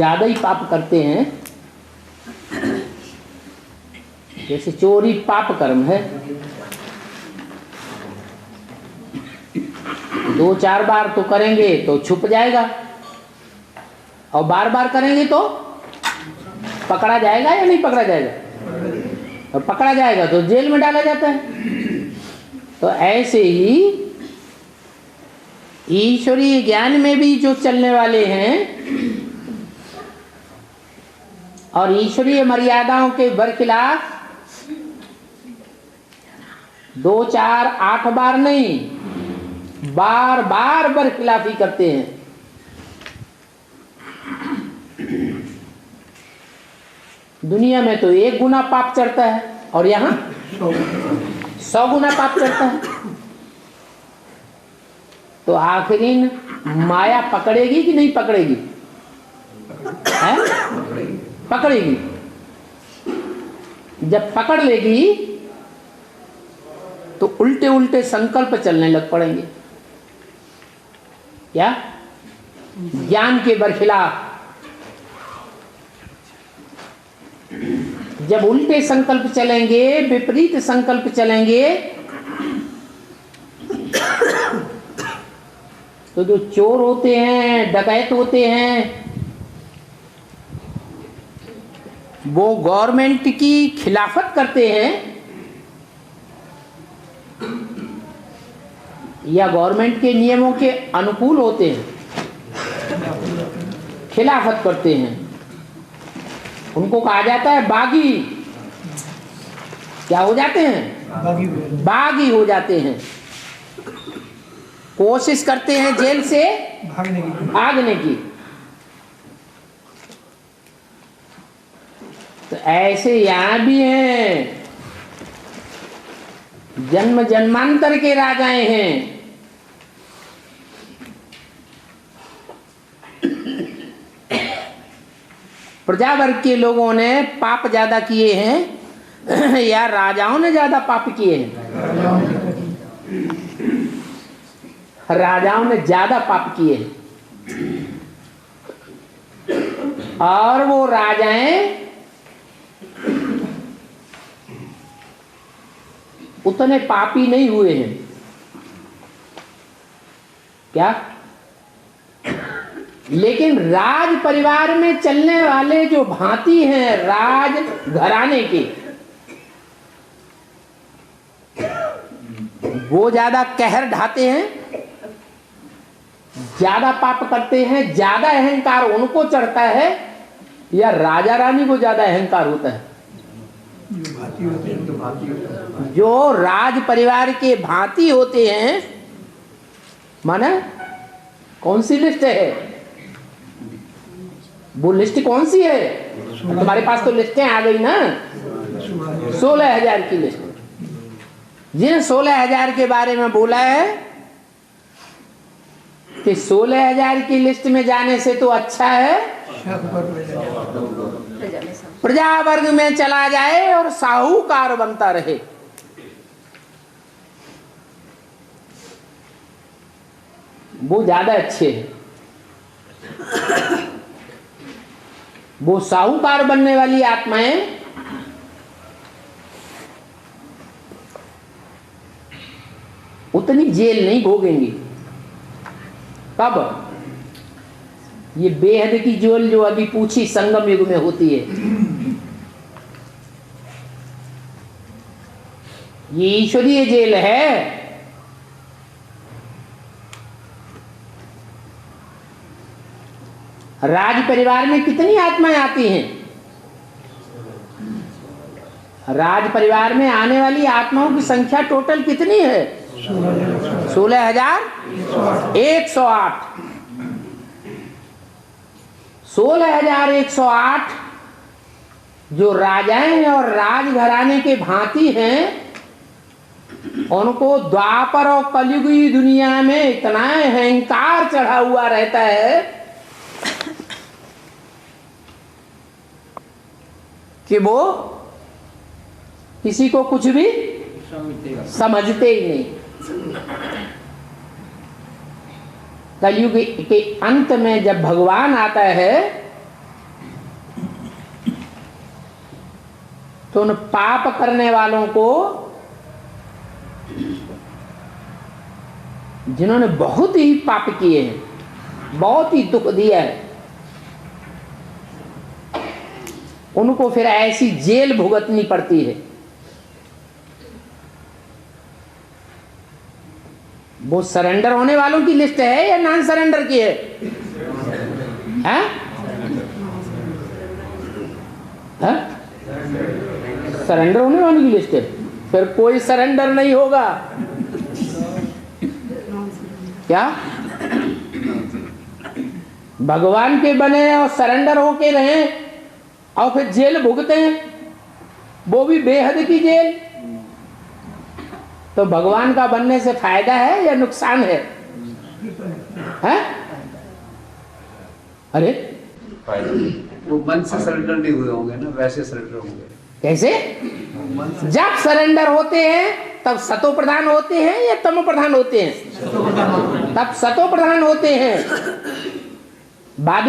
ज्यादा ही पाप करते हैं। जैसे चोरी पाप कर्म है, 2-4 बार तो करेंगे तो छुप जाएगा, और बार बार करेंगे तो पकड़ा जाएगा या नहीं पकड़ा जाएगा? और पकड़ा जाएगा तो जेल में डाला जाता है। तो ऐसे ही ईश्वरीय ज्ञान में भी जो चलने वाले हैं और ईश्वरीय मर्यादाओं के बरखिलाफ 2-4, 8 बार नहीं, बार बार बरखिलाफी करते हैं। दुनिया में तो 1 गुना पाप चढ़ता है और यहाँ 100 गुना पाप चढ़ता है। तो आखिरीन माया पकड़ेगी कि नहीं पकड़ेगी? है? पकड़ेगी। जब पकड़ लेगी तो उल्टे उल्टे संकल्प चलने लग पड़ेंगे। क्या? ज्ञान के बरखिलाफ। जब उल्टे संकल्प चलेंगे, विपरीत संकल्प चलेंगे, तो जो चोर होते हैं, डकैत होते हैं, वो गवर्नमेंट की खिलाफत करते हैं या गवर्नमेंट के नियमों के अनुकूल होते हैं? खिलाफत करते हैं। उनको कहा जाता है बागी। क्या हो जाते हैं? बागी हो जाते हैं। कोशिश करते हैं जेल से भागने की। तो ऐसे यहां भी हैं, जन्म जन्मांतर के राजाएं हैं। प्रजा वर्ग के लोगों ने पाप ज्यादा किए हैं या राजाओं ने ज्यादा पाप किए हैं? राजाओं ने ज्यादा पाप किए हैं। और वो राजाएं उतने पापी नहीं हुए हैं। क्या? लेकिन राज परिवार में चलने वाले जो भांति हैं राज घराने के, वो ज्यादा कहर ढाते हैं, ज्यादा पाप करते हैं, ज्यादा अहंकार उनको चढ़ता है, या राजा रानी को ज्यादा अहंकार होता है? जो राज परिवार के भांति होते हैं, माना कौन सी लिस्ट है? वो लिस्ट कौन सी है? तुम्हारे पास तो लिस्टें आ गई ना, 16,000 की लिस्ट। जिन 16,000 के बारे में बोला है कि 16,000 की लिस्ट में जाने से तो अच्छा है प्रजा वर्ग में चला जाए और साहूकार बनता रहे। वो ज्यादा अच्छे हैं। वो साहूकार बनने वाली आत्माएं उतनी जेल नहीं भोगेंगी। कब? ये बेहद की जेल जो अभी पूछी संगम युग में होती है, ये ईश्वरीय जेल है। राज परिवार में कितनी आत्माएं आती हैं? राज परिवार में आने वाली आत्माओं की संख्या टोटल कितनी है? 16,108। 16,108 जो राजाएं और राजघराने के भांति हैं, उनको द्वापर और कलयुगी दुनिया में इतना अहंकार चढ़ा हुआ रहता है कि वो किसी को कुछ भी समझते ही नहीं। कलयुग के अंत में जब भगवान आता है तो उन पाप करने वालों को, जिन्होंने बहुत ही पाप किए हैं, बहुत ही दुख दिया है, उनको फिर ऐसी जेल भुगतनी पड़ती है। वो सरेंडर होने वालों की लिस्ट है या नॉन सरेंडर की है? हैं? हैं? सरेंडर होने वालों की लिस्ट है। फिर कोई सरेंडर नहीं होगा क्या? भगवान के बने और सरेंडर होके रहे और फिर जेल भुगते हैं, वो भी बेहद की जेल। तो भगवान का बनने से फायदा है या नुकसान है? हैं? अरे वो मन से सरेंडर नहीं हुए होंगे ना, वैसे सरेंडर होंगे। कैसे? जब सरेंडर होते हैं तब सतो प्रधान होते हैं या तमो प्रधान होते हैं? तब सतो प्रधान होते हैं। बाद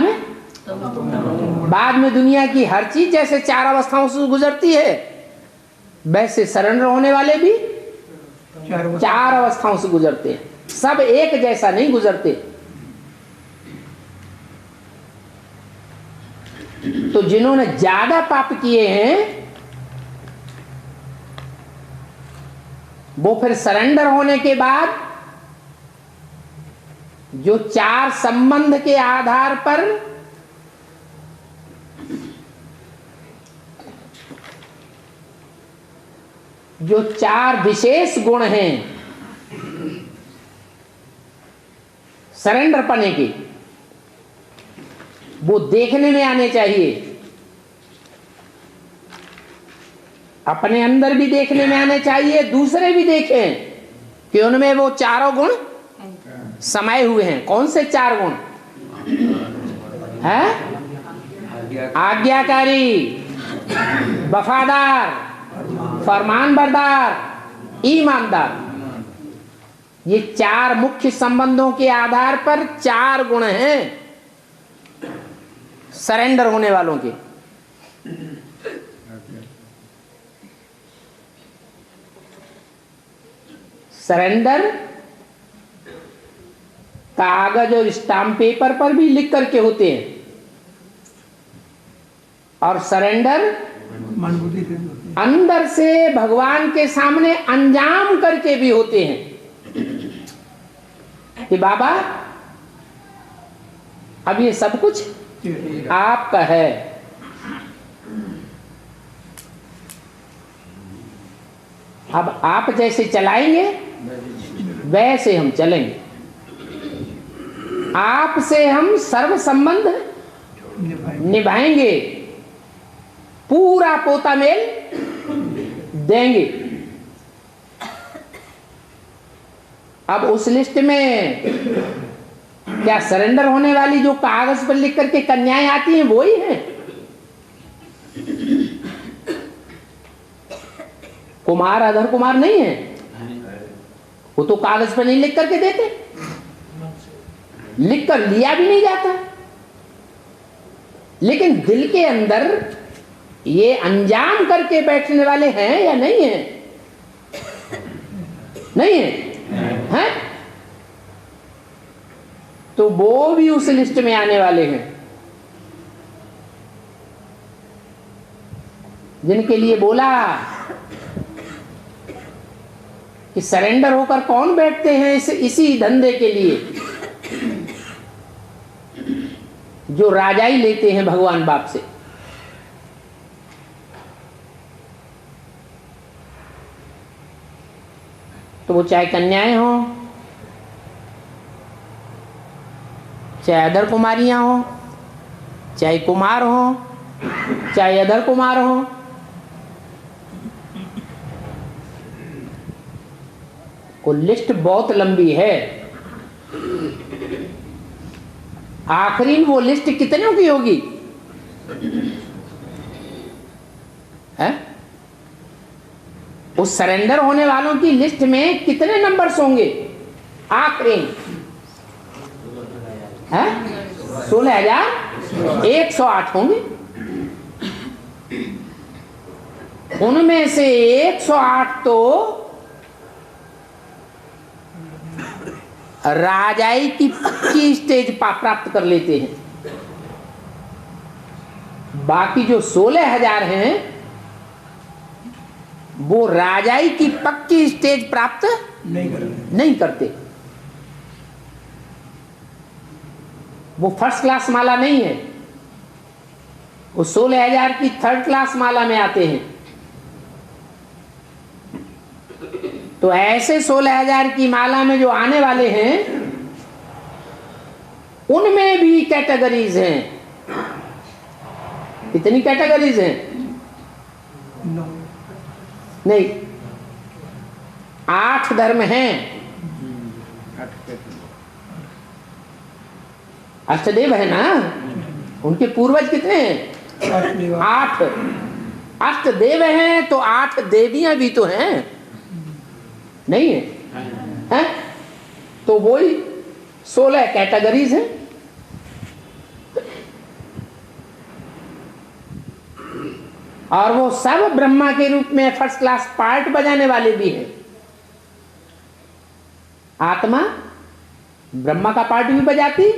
में दुनिया की हर चीज जैसे चार अवस्थाओं से गुजरती है, वैसे सरेंडर होने वाले भी चार अवस्थाओं से गुजरते हैं। सब एक जैसा नहीं गुजरते। तो जिन्होंने ज्यादा पाप किए हैं वो फिर सरेंडर होने के बाद जो चार संबंध के आधार पर जो चार विशेष गुण हैं सरेंडर पने के, वो देखने में आने चाहिए। अपने अंदर भी देखने में आने चाहिए, दूसरे भी देखें कि उनमें वो चारों गुण समाये हुए हैं। कौन से चार गुण हैं? आज्ञाकारी, वफादार, फरमानबरदार, ईमानदार। ये चार मुख्य संबंधों के आधार पर चार गुण हैं सरेंडर होने वालों के। सरेंडर कागज और स्टाम्प पेपर पर भी लिख करके होते हैं, और सरेंडर अंदर से भगवान के सामने अंजाम करके भी होते हैं कि बाबा अब ये सब कुछ आपका है। अब आप जैसे चलाएंगे वैसे हम चलेंगे। आपसे हम सर्व संबंध निभाएंगे, पूरा पोता मेल देंगे। अब उस लिस्ट में क्या सरेंडर होने वाली जो कागज पर लिख करके कन्याएं आती हैं वो ही हैं? कुमार अधर कुमार नहीं है, वो तो कागज पर नहीं लिख करके देते, लिख कर लिया भी नहीं जाता। लेकिन दिल के अंदर ये अंजाम करके बैठने वाले हैं या नहीं है? नहीं है, हैं? तो वो भी उस लिस्ट में आने वाले हैं जिनके लिए बोला कि सरेंडर होकर कौन बैठते हैं इसी धंधे के लिए जो राजाई लेते हैं भगवान बाप से। तो वो चाहे कन्याएं हों, चाहे अधर कुमारियां हों, चाहे कुमार हों, चाहे अधर कुमार हों, वो लिस्ट बहुत लंबी है। आखिरी में वो लिस्ट कितनों की होगी? है? उस सरेंडर होने वालों की लिस्ट में कितने नंबर्स होंगे आखिरी? है 16,108 होंगे। उनमें से 108 तो राजाई की पक्की स्टेज प्राप्त कर लेते हैं। बाकी जो 16,000 हैं वो राजाई की पक्की स्टेज प्राप्त नहीं करते। वो फर्स्ट क्लास माला नहीं है, वो 16,000 की थर्ड क्लास माला में आते हैं। तो ऐसे 16,000 की माला में जो आने वाले हैं उनमें भी कैटेगरीज हैं। कितनी कैटेगरीज हैं? नहीं, 8 धर्म हैं। अष्टदेव है ना, उनके पूर्वज कितने हैं? 8 अष्टदेव हैं, तो 8 देवियां भी तो हैं, नहीं है? हैं? तो वही 16 कैटेगरीज हैं। और वो सब ब्रह्मा के रूप में फर्स्ट क्लास पार्ट बजाने वाले भी हैं। आत्मा ब्रह्मा का पार्ट भी बजाती,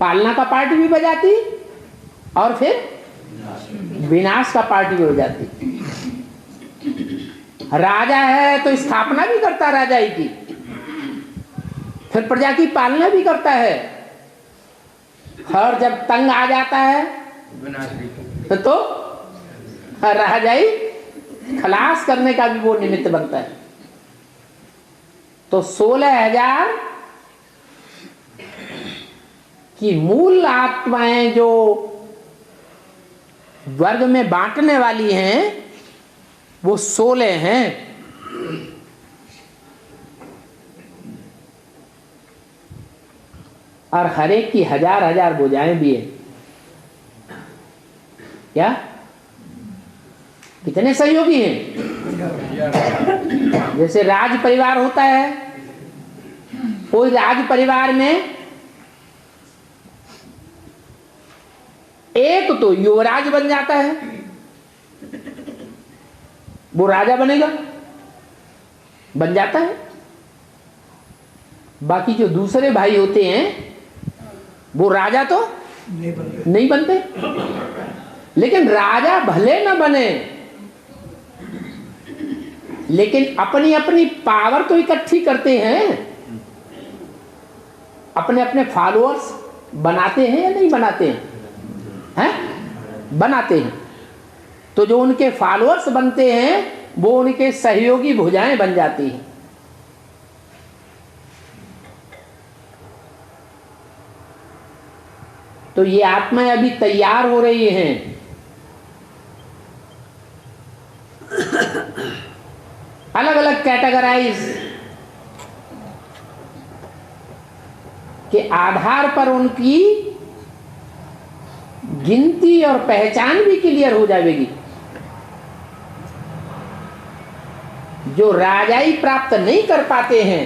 पालना का पार्ट भी बजाती, और फिर विनाश का पार्ट भी बजाती। राजा है तो स्थापना भी करता राजाई की, फिर प्रजा की पालना भी करता है, और जब तंग आ जाता है तो राजाई खलास करने का भी वो निमित्त बनता है। तो 16,000 की मूल आत्माएं जो वर्ग में बांटने वाली हैं वो 16 हैं। और हर एक की 1000 भुजाएं भी हैं। क्या कितने सहयोगी हैं? जैसे राज परिवार होता है, कोई राज परिवार में एक तो युवराज बन जाता है, वो राजा बनेगा, बन जाता है। बाकी जो दूसरे भाई होते हैं वो राजा तो नहीं बनते। लेकिन राजा भले न बने, लेकिन अपनी अपनी पावर तो इकट्ठी करते हैं। अपने अपने फॉलोअर्स बनाते हैं या नहीं बनाते हैं? हैं? बनाते हैं। तो जो उनके फॉलोअर्स बनते हैं वो उनके सहयोगी भुजाएं बन जाती हैं। तो ये आत्माएं अभी तैयार हो रही हैं। अलग अलग कैटेगराइज के आधार पर उनकी गिनती और पहचान भी क्लियर हो जाएगी। जो राजाई प्राप्त नहीं कर पाते हैं,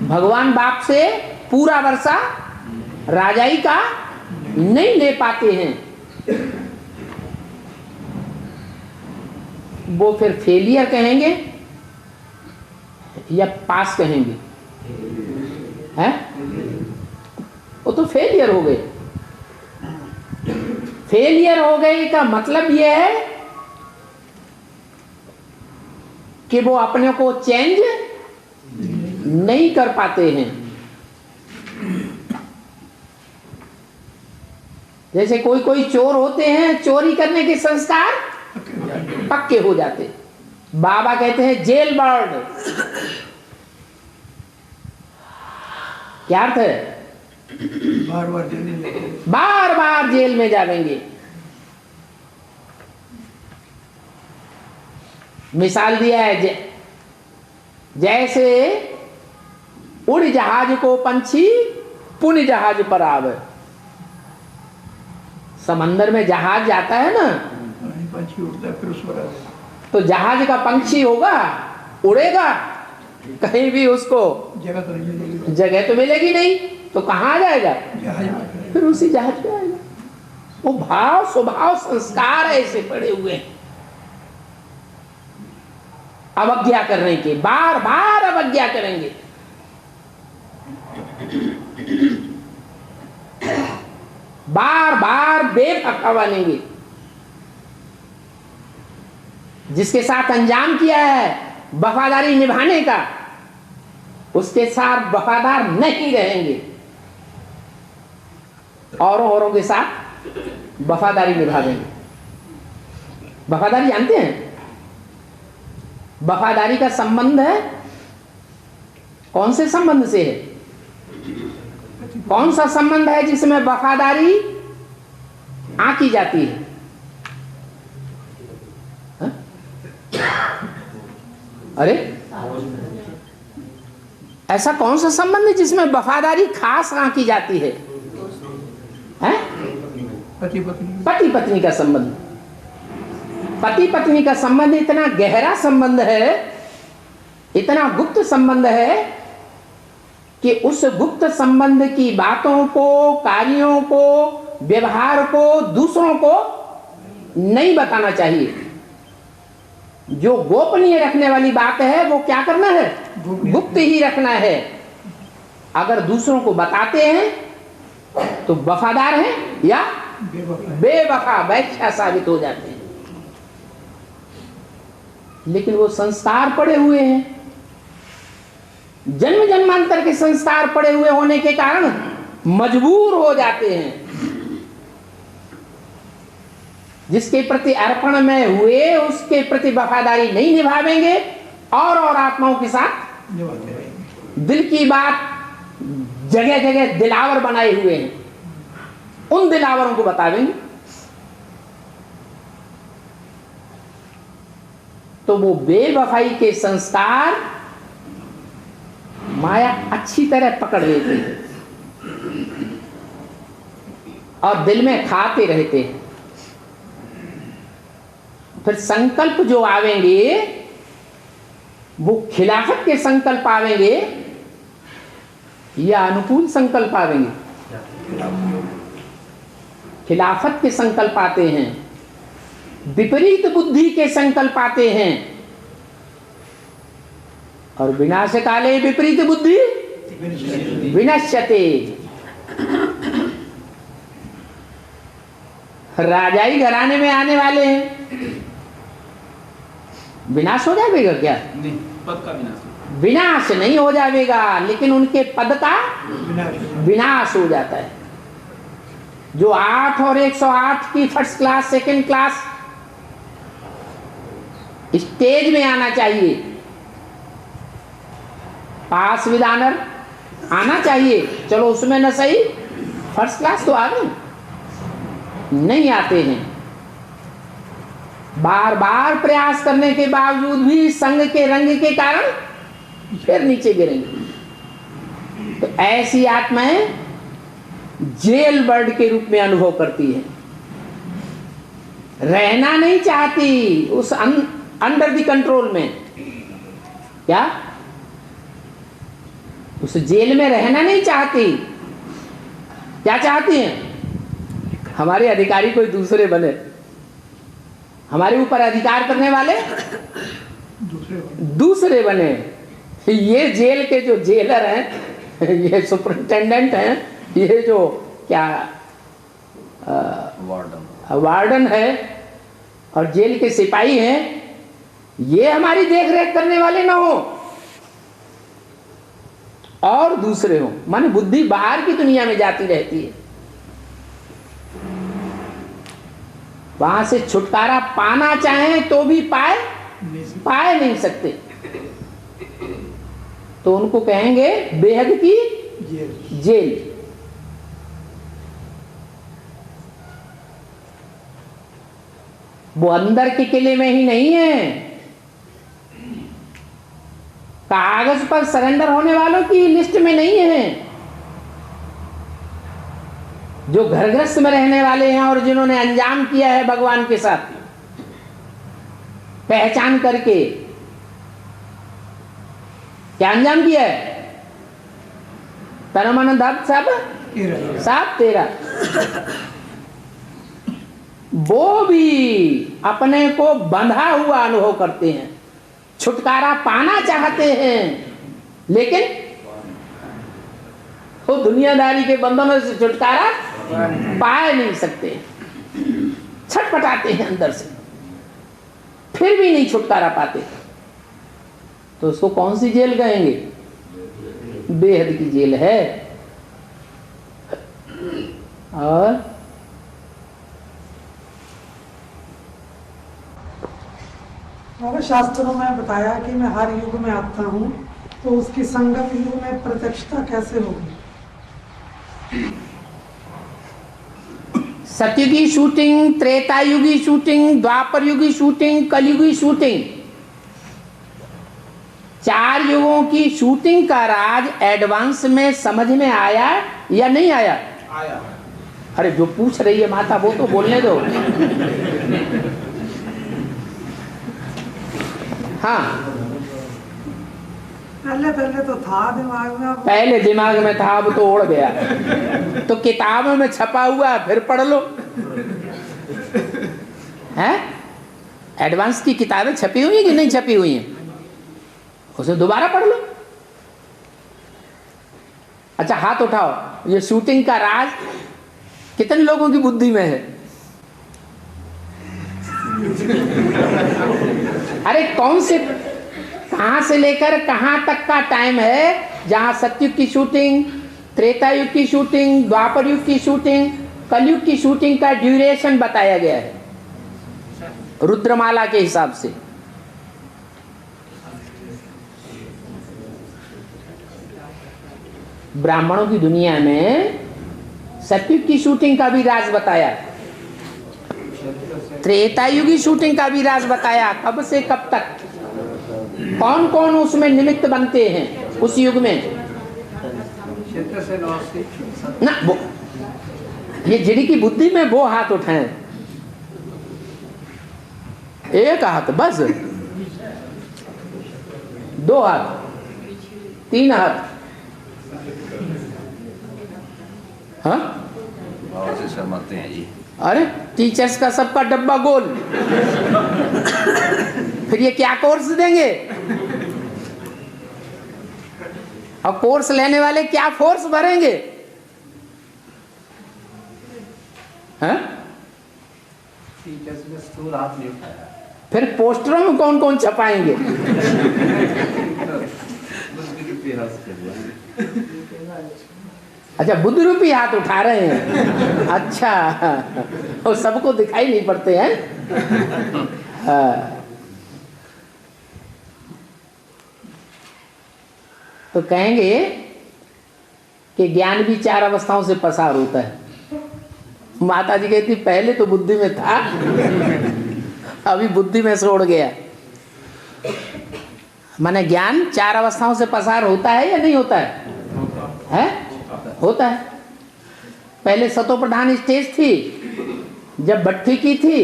भगवान बाप से पूरा वर्षा राजाई का नहीं ले पाते हैं, वो फिर फेलियर कहेंगे या पास कहेंगे? हैं? वो तो फेलियर हो गए। फेलियर हो गए का मतलब यह है कि वो अपने को चेंज नहीं कर पाते हैं। जैसे कोई कोई चोर होते हैं, चोरी करने के संस्कार पक्के हो जाते। बाबा कहते हैं जेल बर्ड। क्या अर्थ है? बार बार जेल में जाएंगे। मिसाल दिया है, जैसे उड़ जहाज को पंछी पुण्य जहाज पर आवे। समंदर में जहाज जाता है ना, पंछी उड़ता है फिर उस पर तो जहाज का पंछी होगा, उड़ेगा, कहीं भी उसको जगह तो मिलेगी नहीं, तो कहाँ आ जाएगा? जहाज में। फिर उसी जहाज पे आएगा। वो भाव स्वभाव संस्कार ऐसे पड़े हुए हैं अवज्ञा करने के, बार बार अवज्ञा करेंगे। बार बार बेफका बनेंगे। जिसके साथ अंजाम किया है वफादारी निभाने का, उसके साथ वफादार नहीं रहेंगे। औरों के साथ वफादारी निभा देंगे। वफादारी जानते हैं? वफादारी का संबंध है, कौन से संबंध से है? कौन सा संबंध है जिसमें वफादारी आंकी जाती है? हा? अरे ऐसा कौन सा संबंध है जिसमें वफादारी खास आंकी जाती है? हैं? पति पत्नी पति पत्नी का संबंध। पति पत्नी का संबंध इतना गहरा संबंध है, इतना गुप्त संबंध है कि उस गुप्त संबंध की बातों को, कार्यों को, व्यवहार को दूसरों को नहीं बताना चाहिए। जो गोपनीय रखने वाली बात है वो क्या करना है? गुप्त ही रखना है। अगर दूसरों को बताते हैं तो वफादार हैं या बेवफा वैश्या साबित हो जाते हैं। लेकिन वो संस्कार पड़े हुए हैं, जन्म जन्मांतर के संस्कार पड़े हुए होने के कारण मजबूर हो जाते हैं। जिसके प्रति अर्पण में हुए उसके प्रति वफादारी नहीं निभावेंगे और आत्माओं के साथ निभाते रहेंगे। दिल की बात जगह जगह दिलावर बनाए हुए हैं, उन दिलावरों को बतावेंगे तो वो बेवफाई के संस्कार माया अच्छी तरह पकड़ लेती है और दिल में खाते रहते हैं। फिर संकल्प जो आवेंगे वो खिलाफत के संकल्प आवेंगे या अनुकूल संकल्प आवेंगे? खिलाफत के संकल्प आते हैं, विपरीत बुद्धि के संकल्प आते हैं। और विनाश काले विपरीत बुद्धि विनश्यते। राजाई घराने में आने वाले हैं, विनाश हो जाएगा क्या? नहीं, पद का विनाश। विनाश नहीं हो जाएगा, लेकिन उनके पद का विनाश हो जाता है। जो 8 और 108 की first class, second class stage में आना चाहिए, पास विद ऑनर आना चाहिए, चलो उसमें न सही फर्स्ट क्लास तो आ गई, नहीं आते हैं। बार बार प्रयास करने के बावजूद भी संग के रंग के कारण फिर नीचे गिरेंगे। तो ऐसी आत्माएं जेल बर्ड के रूप में अनुभव करती है, रहना नहीं चाहती उस अंडर द कंट्रोल में। क्या? उस जेल में रहना नहीं चाहती। क्या चाहती हैं? हमारे अधिकारी कोई दूसरे बने, हमारे ऊपर अधिकार करने वाले दूसरे बने। ये जेल के जो जेलर हैं, ये सुपरिंटेंडेंट हैं, ये जो क्या वार्डन है और जेल के सिपाही हैं, ये हमारी देख रेख करने वाले ना हो और दूसरे हो। माने बुद्धि बाहर की दुनिया में जाती रहती है, वहां से छुटकारा पाना चाहें तो भी पाए नहीं सकते। तो उनको कहेंगे बेहद की जेल। वो अंदर के किले में ही नहीं है, कागज पर सरेंडर होने वालों की लिस्ट में नहीं है। जो घर गृहस्थ में रहने वाले हैं और जिन्होंने अंजाम किया है भगवान के साथ पहचान करके, क्या अंजाम किया है? तन मन धन सब तेरा। वो भी अपने को बंधा हुआ अनुभव करते हैं, छुटकारा पाना चाहते हैं, लेकिन वो दुनियादारी के बंधनों से छुटकारा पा नहीं सकते, छटपटाते हैं अंदर से, फिर भी नहीं छुटकारा पाते। तो उसको कौन सी जेल कहेंगे? बेहद की जेल है। और हमारे शास्त्रों में बताया कि मैं हर युग में आता हूँ, तो उसकी संगम युग में प्रत्यक्षता कैसे होगी? सतयुगी शूटिंग, त्रेतायुगी शूटिंग, द्वापर युगी शूटिंग, कलयुगी शूटिंग, 4 युगों की शूटिंग का राज एडवांस में समझ में आया या नहीं आया? आया। अरे जो पूछ रही है माता वो तो बोलने दो। हाँ, पहले तो था दिमाग में, अब पहले दिमाग में था, अब तो उड़ गया। तो किताबों में छपा हुआ फिर पढ़ लो। हैं? एडवांस की किताबें छपी हुई हैं कि नहीं छपी हुई हैं? उसे दोबारा पढ़ लो। अच्छा हाथ उठाओ, ये शूटिंग का राज कितने लोगों की बुद्धि में है? अरे कौन से, कहां से लेकर कहां तक का टाइम है जहां सतयुग की शूटिंग, त्रेतायुग की शूटिंग, द्वापर युग की शूटिंग, कलयुग की शूटिंग का ड्यूरेशन बताया गया है रुद्रमाला के हिसाब से? ब्राह्मणों की दुनिया में सतयुग की शूटिंग का भी राज बताया, त्रेतायुगी शूटिंग का भी राज बताया, कब से कब तक, कौन कौन उसमें निमित्त बनते हैं उस युग में क्षेत्र से ना। वो ये जिड़ी की बुद्धि में वो हाथ उठाएं, एक हाथ बस, 2 हाथ, 3 हाथ, हाँ? से शर्माते हैं जी। अरे टीचर्स का सबका डब्बा गोल, फिर ये क्या कोर्स देंगे? और कोर्स लेने वाले क्या फोर्स भरेंगे? हैं? टीचर्स में स्थूल हाथ नहीं उठाया। फिर पोस्टरों में कौन कौन छपाएंगे? अच्छा बुद्ध रूपी हाथ उठा रहे हैं। अच्छा, और सबको दिखाई नहीं पड़ते हैं। हाँ। तो कहेंगे कि ज्ञान भी 4 अवस्थाओं से पसार होता है। माता जी कहती पहले तो बुद्धि में था, अभी बुद्धि में से उड़ गया। माने ज्ञान 4 अवस्थाओं से पसार होता है या नहीं होता है? है? होता है। पहले सतो प्रधान स्टेज थी, जब भट्टी की थी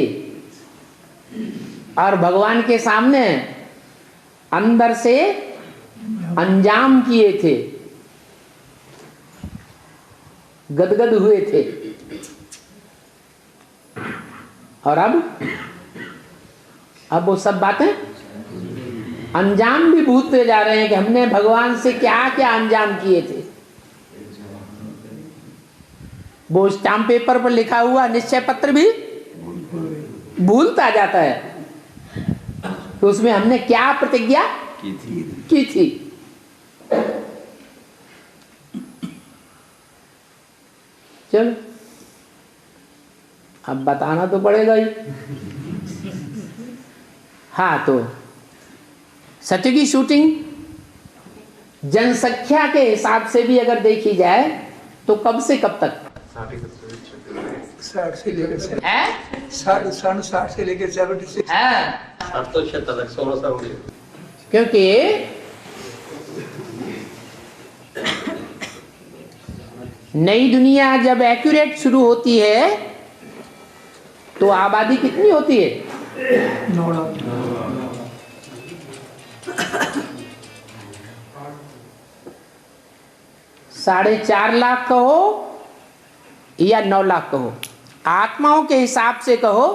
और भगवान के सामने अंदर से अंजाम किए थे, गदगद हुए थे। और अब वो सब बातें अंजाम भी भूलते जा रहे हैं कि हमने भगवान से क्या क्या अंजाम किए थे। वो स्टाम्प पेपर पर लिखा हुआ निश्चय पत्र भी भूलता जाता है तो उसमें हमने क्या प्रतिज्ञा की थी। चलो अब बताना तो पड़ेगा ही। हाँ, तो सतयुगी शूटिंग जनसंख्या के हिसाब से भी अगर देखी जाए तो कब से कब तक? 60 से लेकर 60 से लेकर 76 है, 60 तो 76 तक 16 साल हो गए। क्योंकि नई दुनिया जब एक्यूरेट शुरू होती है तो आबादी कितनी होती है? 9 लाख। 4.5 लाख कहो या 9 लाख कहो, आत्माओं के हिसाब से कहो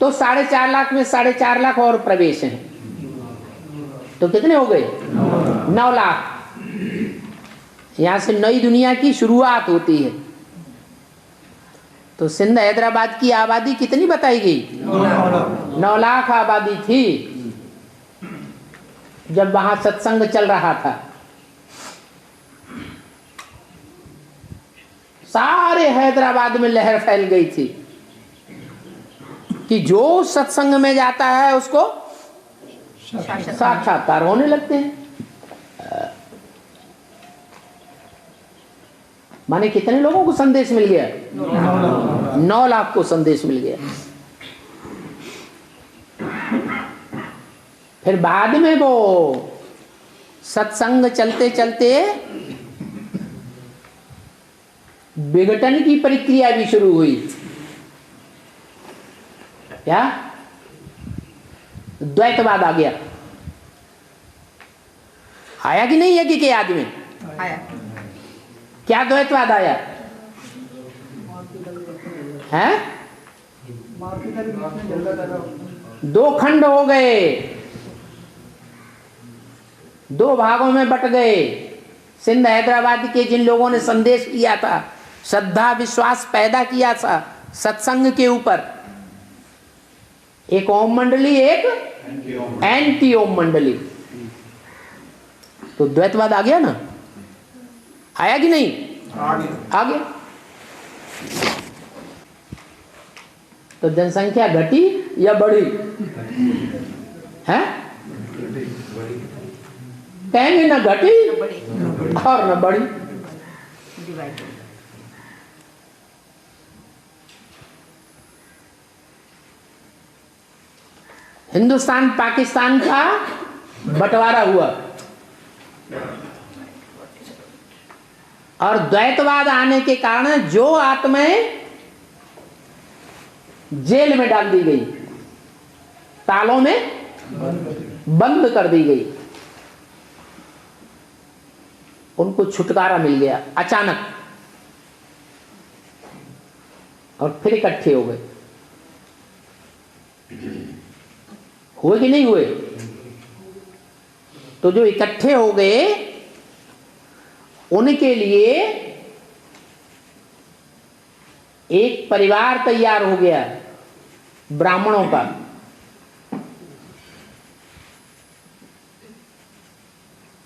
तो 4.5 लाख में 4.5 लाख और प्रवेश हैं, तो कितने हो गए? 9 लाख। यहां से नई दुनिया की शुरुआत होती है। तो सिंध हैदराबाद की आबादी कितनी बताई गई? 9 लाख आबादी थी जब वहां सत्संग चल रहा था। सारे हैदराबाद में लहर फैल गई थी कि जो सत्संग में जाता है उसको साक्षात्कार होने लगते हैं। माने कितने लोगों को संदेश मिल गया? 9 लाख को संदेश मिल गया। फिर बाद में वो सत्संग चलते चलते विघटन की प्रक्रिया भी शुरू हुई। क्या? द्वैतवाद आ गया। आया कि नहीं? यज्ञ के आदमी आया। क्या द्वैतवाद आया है? 2 खंड हो गए, 2 भागों में बट गए। सिंध हैदराबाद के जिन लोगों ने संदेश किया था, श्रद्धा विश्वास पैदा किया था सत्संग के ऊपर, एक ओम मंडली, एक एंटी ओम मंडली। तो द्वैतवाद आ गया ना? आया कि नहीं? आ गया। तो जनसंख्या घटी या बढ़ी? है? कहेंगे न घटी और न बढ़ी। हिंदुस्तान पाकिस्तान का बंटवारा हुआ और द्वैतवाद आने के कारण जो आत्माएं जेल में डाल दी गई, तालों में बंद कर दी गई, उनको छुटकारा मिल गया अचानक और फिर इकट्ठे हो गए। हुए कि नहीं हुए? तो जो इकट्ठे हो गए उनके लिए एक परिवार तैयार हो गया ब्राह्मणों का।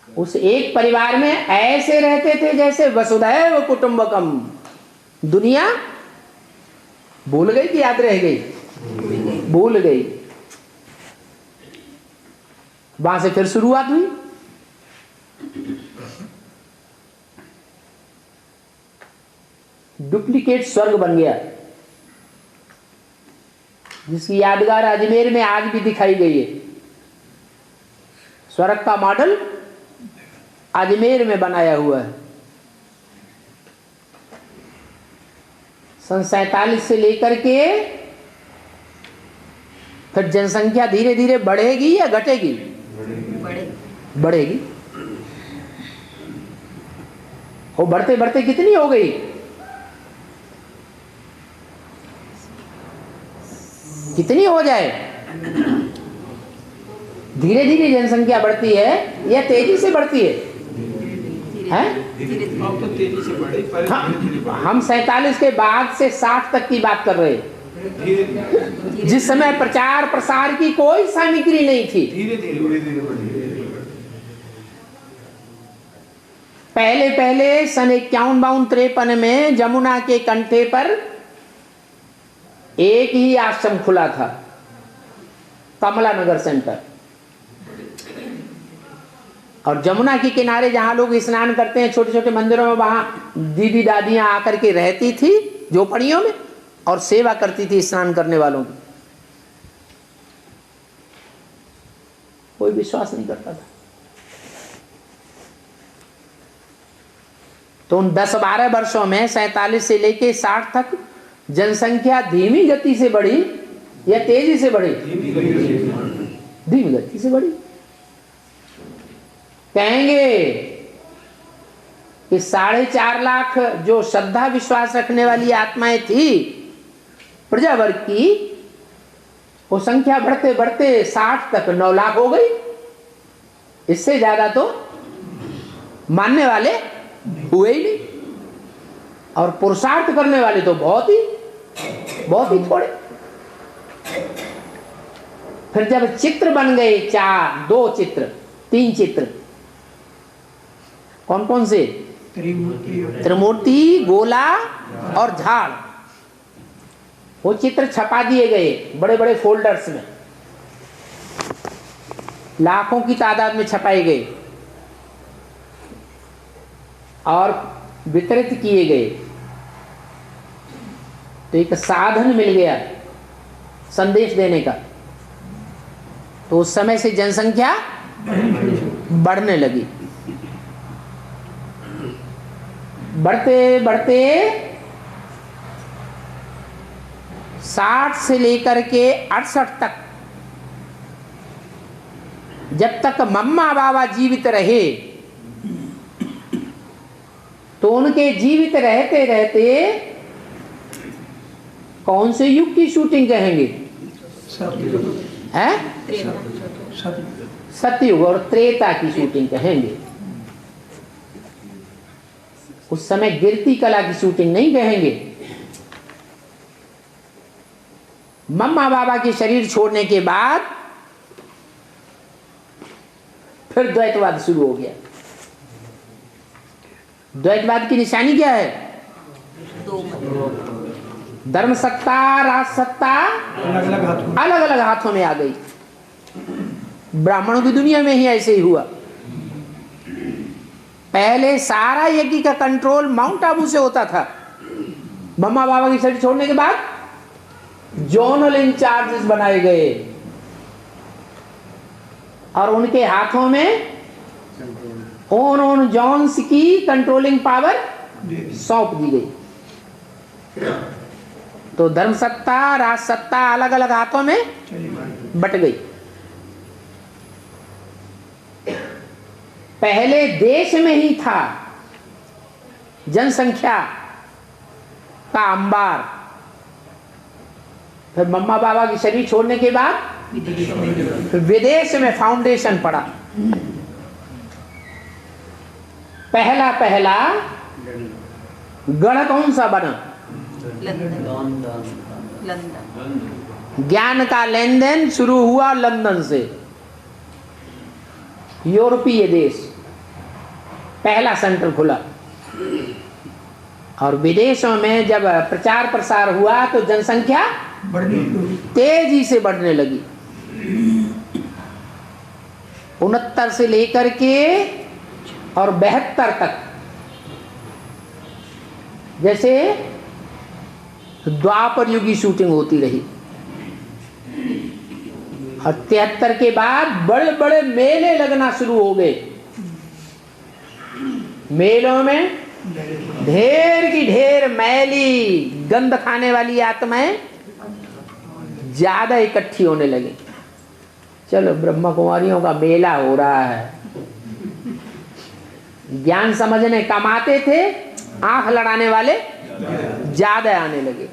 उस एक परिवार में ऐसे रहते थे जैसे वसुधैव कुटुंबकम। दुनिया भूल गई कि याद रह गई? भूल गई। वहां से फिर शुरुआत हुई। डुप्लीकेट स्वर्ग बन गया, जिसकी यादगार अजमेर में आज भी दिखाई गई है। स्वर्ग का मॉडल अजमेर में बनाया हुआ है। सन 47 से लेकर के फिर जनसंख्या धीरे धीरे बढ़ेगी या घटेगी? बढ़ेगी। वो बढ़ते बढ़ते कितनी हो गई? कितनी हो जाए? धीरे धीरे जनसंख्या बढ़ती है या तेजी से बढ़ती है? अब तो तेजी से बढ़ी, पर हम 47 के बाद से 60 तक की बात कर रहे हैं, जिस समय प्रचार प्रसार की कोई सामग्री नहीं थी। धीरे धीरे पहले पहले सन 51-52-53 में जमुना के कंठे पर एक ही आश्रम खुला था, कमला नगर सेंटर। और जमुना के किनारे जहां लोग स्नान करते हैं छोटे छोटे मंदिरों में, वहां दीदी दादियां आकर के रहती थी झोपड़ियों में और सेवा करती थी स्नान करने वालों की। कोई विश्वास नहीं करता था। तो उन 10-12 वर्षों में 47 से लेके 60 तक जनसंख्या धीमी गति से बढ़ी या तेजी से बढ़ी? धीमी गति से बढ़ी। कहेंगे कि 4.5 लाख जो श्रद्धा विश्वास रखने वाली आत्माएं थी प्रजावर्ग की, वो संख्या बढ़ते बढ़ते 60 तक 9 लाख हो गई। इससे ज्यादा तो मानने वाले हुए ही नहीं, और पुरुषार्थ करने वाले तो बहुत ही थोड़े। फिर जब चित्र बन गए 4, 2 चित्र, 3 चित्र, कौन कौन से? त्रिमूर्ति, गोला और झाड़। वो चित्र छपा दिए गए बड़े बड़े फोल्डर्स में, लाखों की तादाद में छपाए गए और वितरित किए गए। तो एक साधन मिल गया संदेश देने का। तो उस समय से जनसंख्या बढ़ने लगी। बढ़ते बढ़ते 60 से लेकर के 68 तक, जब तक मम्मा बाबा जीवित रहे, तो उनके जीवित रहते रहते कौन से युग की शूटिंग कहेंगे? हैं? सतयुग और त्रेता की शूटिंग कहेंगे। उस समय गिरती कला की शूटिंग नहीं कहेंगे। मम्मा बाबा के शरीर छोड़ने के बाद फिर द्वैतवाद शुरू हो गया। द्वैतवाद की निशानी क्या है? धर्म सत्ता, राज सत्ता अलग अलग हाथों में आ गई। ब्राह्मणों की दुनिया में ही ऐसे ही हुआ। पहले सारा यज्ञ का कंट्रोल माउंट आबू से होता था। मम्मा बाबा की शरीर छोड़ने के बाद जोनल इंचार्जेस बनाए गए और उनके हाथों में ओन जॉन्स की कंट्रोलिंग पावर सौंप दी गई। तो धर्म सत्ता, राज सत्ता अलग अलग हाथों में बट गई। पहले देश में ही था जनसंख्या का अंबार। फिर मम्मा बाबा की शरीर छोड़ने के बाद फिर विदेश में फाउंडेशन पड़ा। पहला गढ़ कौन सा बना? ज्ञान का लेन देन शुरू हुआ लंदन से। यूरोपीय देश पहला सेंटर खुला, और विदेशों में जब प्रचार प्रसार हुआ तो जनसंख्या तेजी से बढ़ने लगी। 69 से लेकर के और 72 तक, जैसे द्वापर युग की शूटिंग होती रही। और 73 के बाद बड़े बड़े मेले लगना शुरू हो गए। मेलों में ढेर की ढेर मैली गंध खाने वाली आत्माएं ज्यादा इकट्ठी होने लगी। चलो ब्रह्मा कुमारियों का मेला हो रहा है। ज्ञान समझने कम आते थे, आंख लड़ाने वाले ज्यादा आने लगे।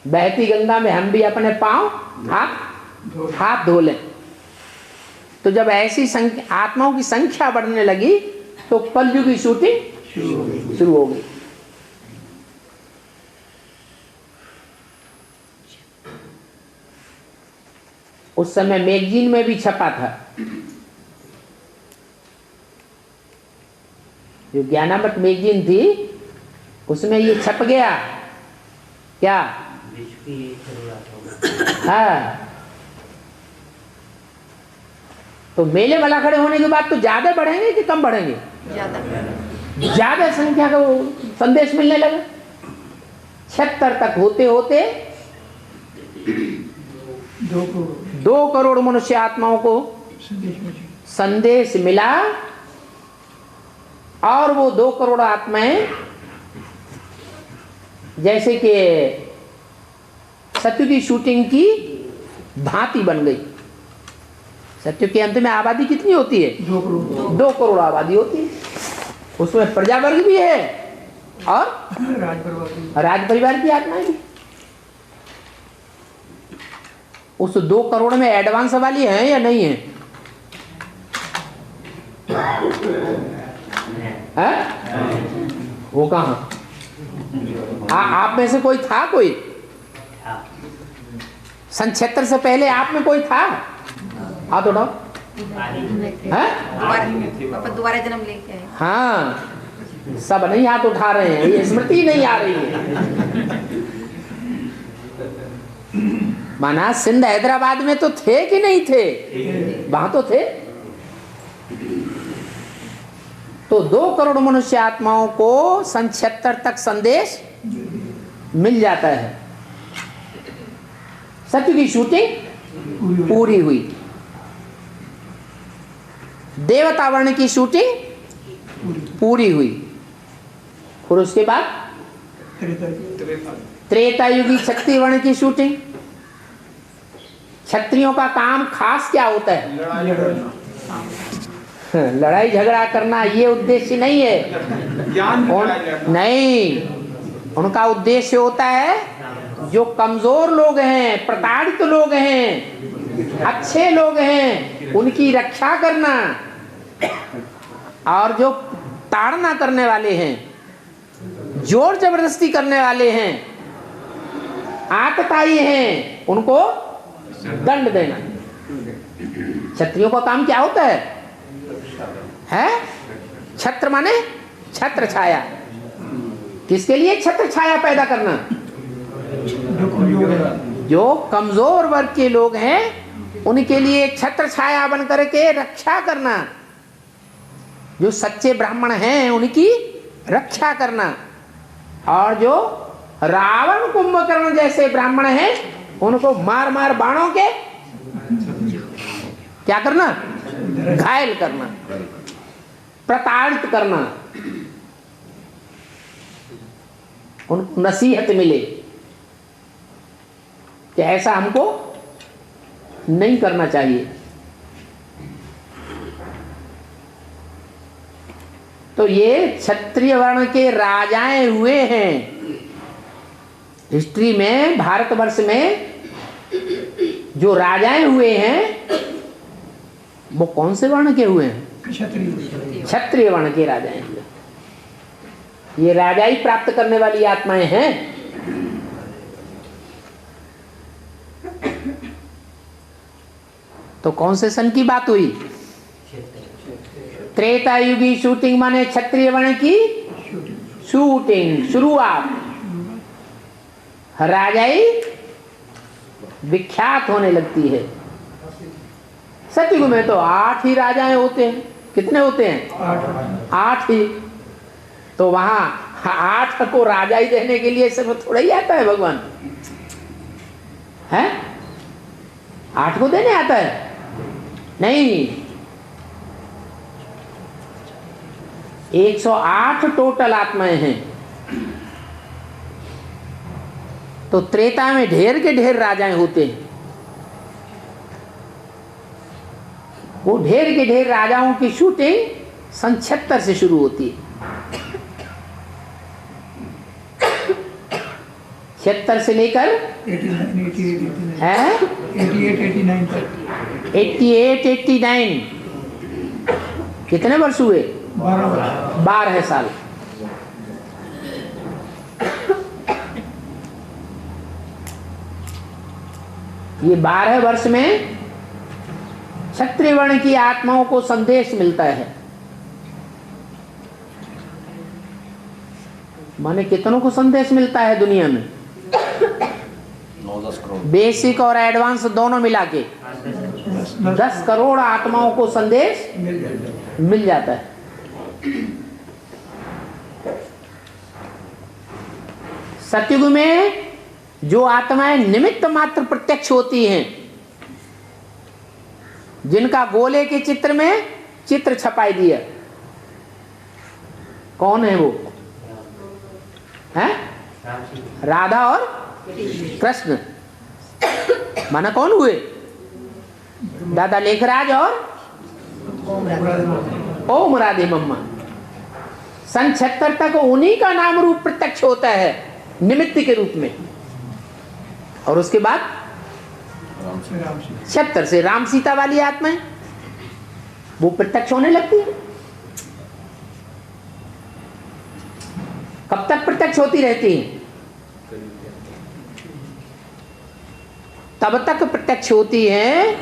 बहती गंगा में हम भी अपने पांव हाथ धो लें। तो जब ऐसी आत्माओं की संख्या बढ़ने लगी तो कलयुग की शूटिंग शुरू हो गई। उस समय मैगजीन में भी छपा था, जो ज्ञानामृत मैगजीन थी उसमें ये छप गया। क्या? हाँ। तो मेले वाला खड़े होने के बाद तो ज्यादा बढ़ेंगे कि कम बढ़ेंगे? ज्यादा संख्या का संदेश मिलने लगा। 76 तक होते होते 2 करोड़ मनुष्य आत्माओं को संदेश मिला, और वो 2 करोड़ आत्माएं जैसे कि सत्य की शूटिंग की भांति बन गई। सत्य के अंत में आबादी कितनी होती है? 2 करोड़ आबादी होती है। उसमें प्रजा वर्ग भी है और राज परिवार की आत्माएं भी। उस 2 करोड़ में एडवांस वाली है या नहीं है? वो कहाँ? आप में से कोई था? कोई सन 76 से पहले आप में कोई था? हाथ उठाओ। दोबारा जन्म लेके आए। हाँ, सब नहीं हाथ उठा रहे हैं, ये स्मृति नहीं आ रही है। माना सिंध हैदराबाद में तो थे कि नहीं थे? वहां तो थे। तो 2 करोड़ मनुष्य आत्माओं को सन 76 तक संदेश मिल जाता है। सत्य की शूटिंग पूरी हुई, देवता वर्ण की शूटिंग पूरी हुई, और उसके बाद त्रेता युगी क्षत्रिय वर्ण की शूटिंग। क्षत्रियों का काम खास क्या होता है? लड़ाई झगड़ा करना, ये उद्देश्य नहीं है। नहीं, उनका उद्देश्य होता है जो कमजोर लोग हैं, प्रताड़ित लोग हैं, अच्छे लोग हैं, उनकी रक्षा करना, और जो ताड़ना करने वाले हैं, जोर जबरदस्ती करने वाले हैं, आतताई हैं, उनको दंड देना। क्षत्रियों का काम क्या होता है? छत्र माने छत्र छाया। किसके लिए छत्र छाया पैदा करना? जो कमजोर वर्ग के लोग हैं उनके लिए छत्र छाया बन करके रक्षा करना। जो सच्चे ब्राह्मण हैं उनकी रक्षा करना, और जो रावण कुंभकर्ण जैसे ब्राह्मण हैं उनको मार मार बाणों के क्या करना? घायल करना, प्रताड़ित करना, उनको नसीहत मिले कि ऐसा हमको नहीं करना चाहिए। तो ये क्षत्रिय वर्ण के राजाएं हुए हैं हिस्ट्री में। भारतवर्ष में जो राजाएं हुए हैं वो कौन से वर्ण के हुए हैं? क्षत्रिय वर्ण के राजाएं हुए। ये राजाई प्राप्त करने वाली आत्माएं हैं। तो कौन से सन की बात हुई? त्रेता युगी शूटिंग माने क्षत्रिय वर्ण की शूटिंग, शुरुआत। राजाई विख्यात होने लगती है। सतयुग में तो 8 ही राजाएं होते हैं। कितने होते हैं? 8 ही। तो वहां 8 को राजाई देने के लिए सिर्फ थोड़ा ही आता है भगवान है? 8 को देने आता है? नहीं, 108 टोटल आत्माएं हैं। तो त्रेता में ढेर के ढेर राजाएं होते हैं। वो ढेर के ढेर राजाओं की शूटिंग सन 76 से शुरू होती है। 76 से लेकर 88-89 कितने वर्ष हुए? 12 साल। ये 12 वर्ष में क्षत्रिय वर्ण की आत्माओं को संदेश मिलता है। माने कितनों को संदेश मिलता है दुनिया में? 9-10 करोड़। बेसिक और एडवांस दोनों मिला के 10 करोड़ आत्माओं को संदेश मिल जाता है। सतयुग में जो आत्माएं निमित्त मात्र प्रत्यक्ष होती हैं, जिनका गोले के चित्र में चित्र छपाई दिया, कौन है वो? है राधा और कृष्ण। माना कौन हुए? दादा लेखराज और ओम राधे मम्मा। सन 76 तक उन्हीं का नाम रूप प्रत्यक्ष होता है निमित्त के रूप में, और उसके बाद 76 से राम सीता वाली आत्माएं वो प्रत्यक्ष होने लगती है। कब तक प्रत्यक्ष होती रहती है? तब तक प्रत्यक्ष होती है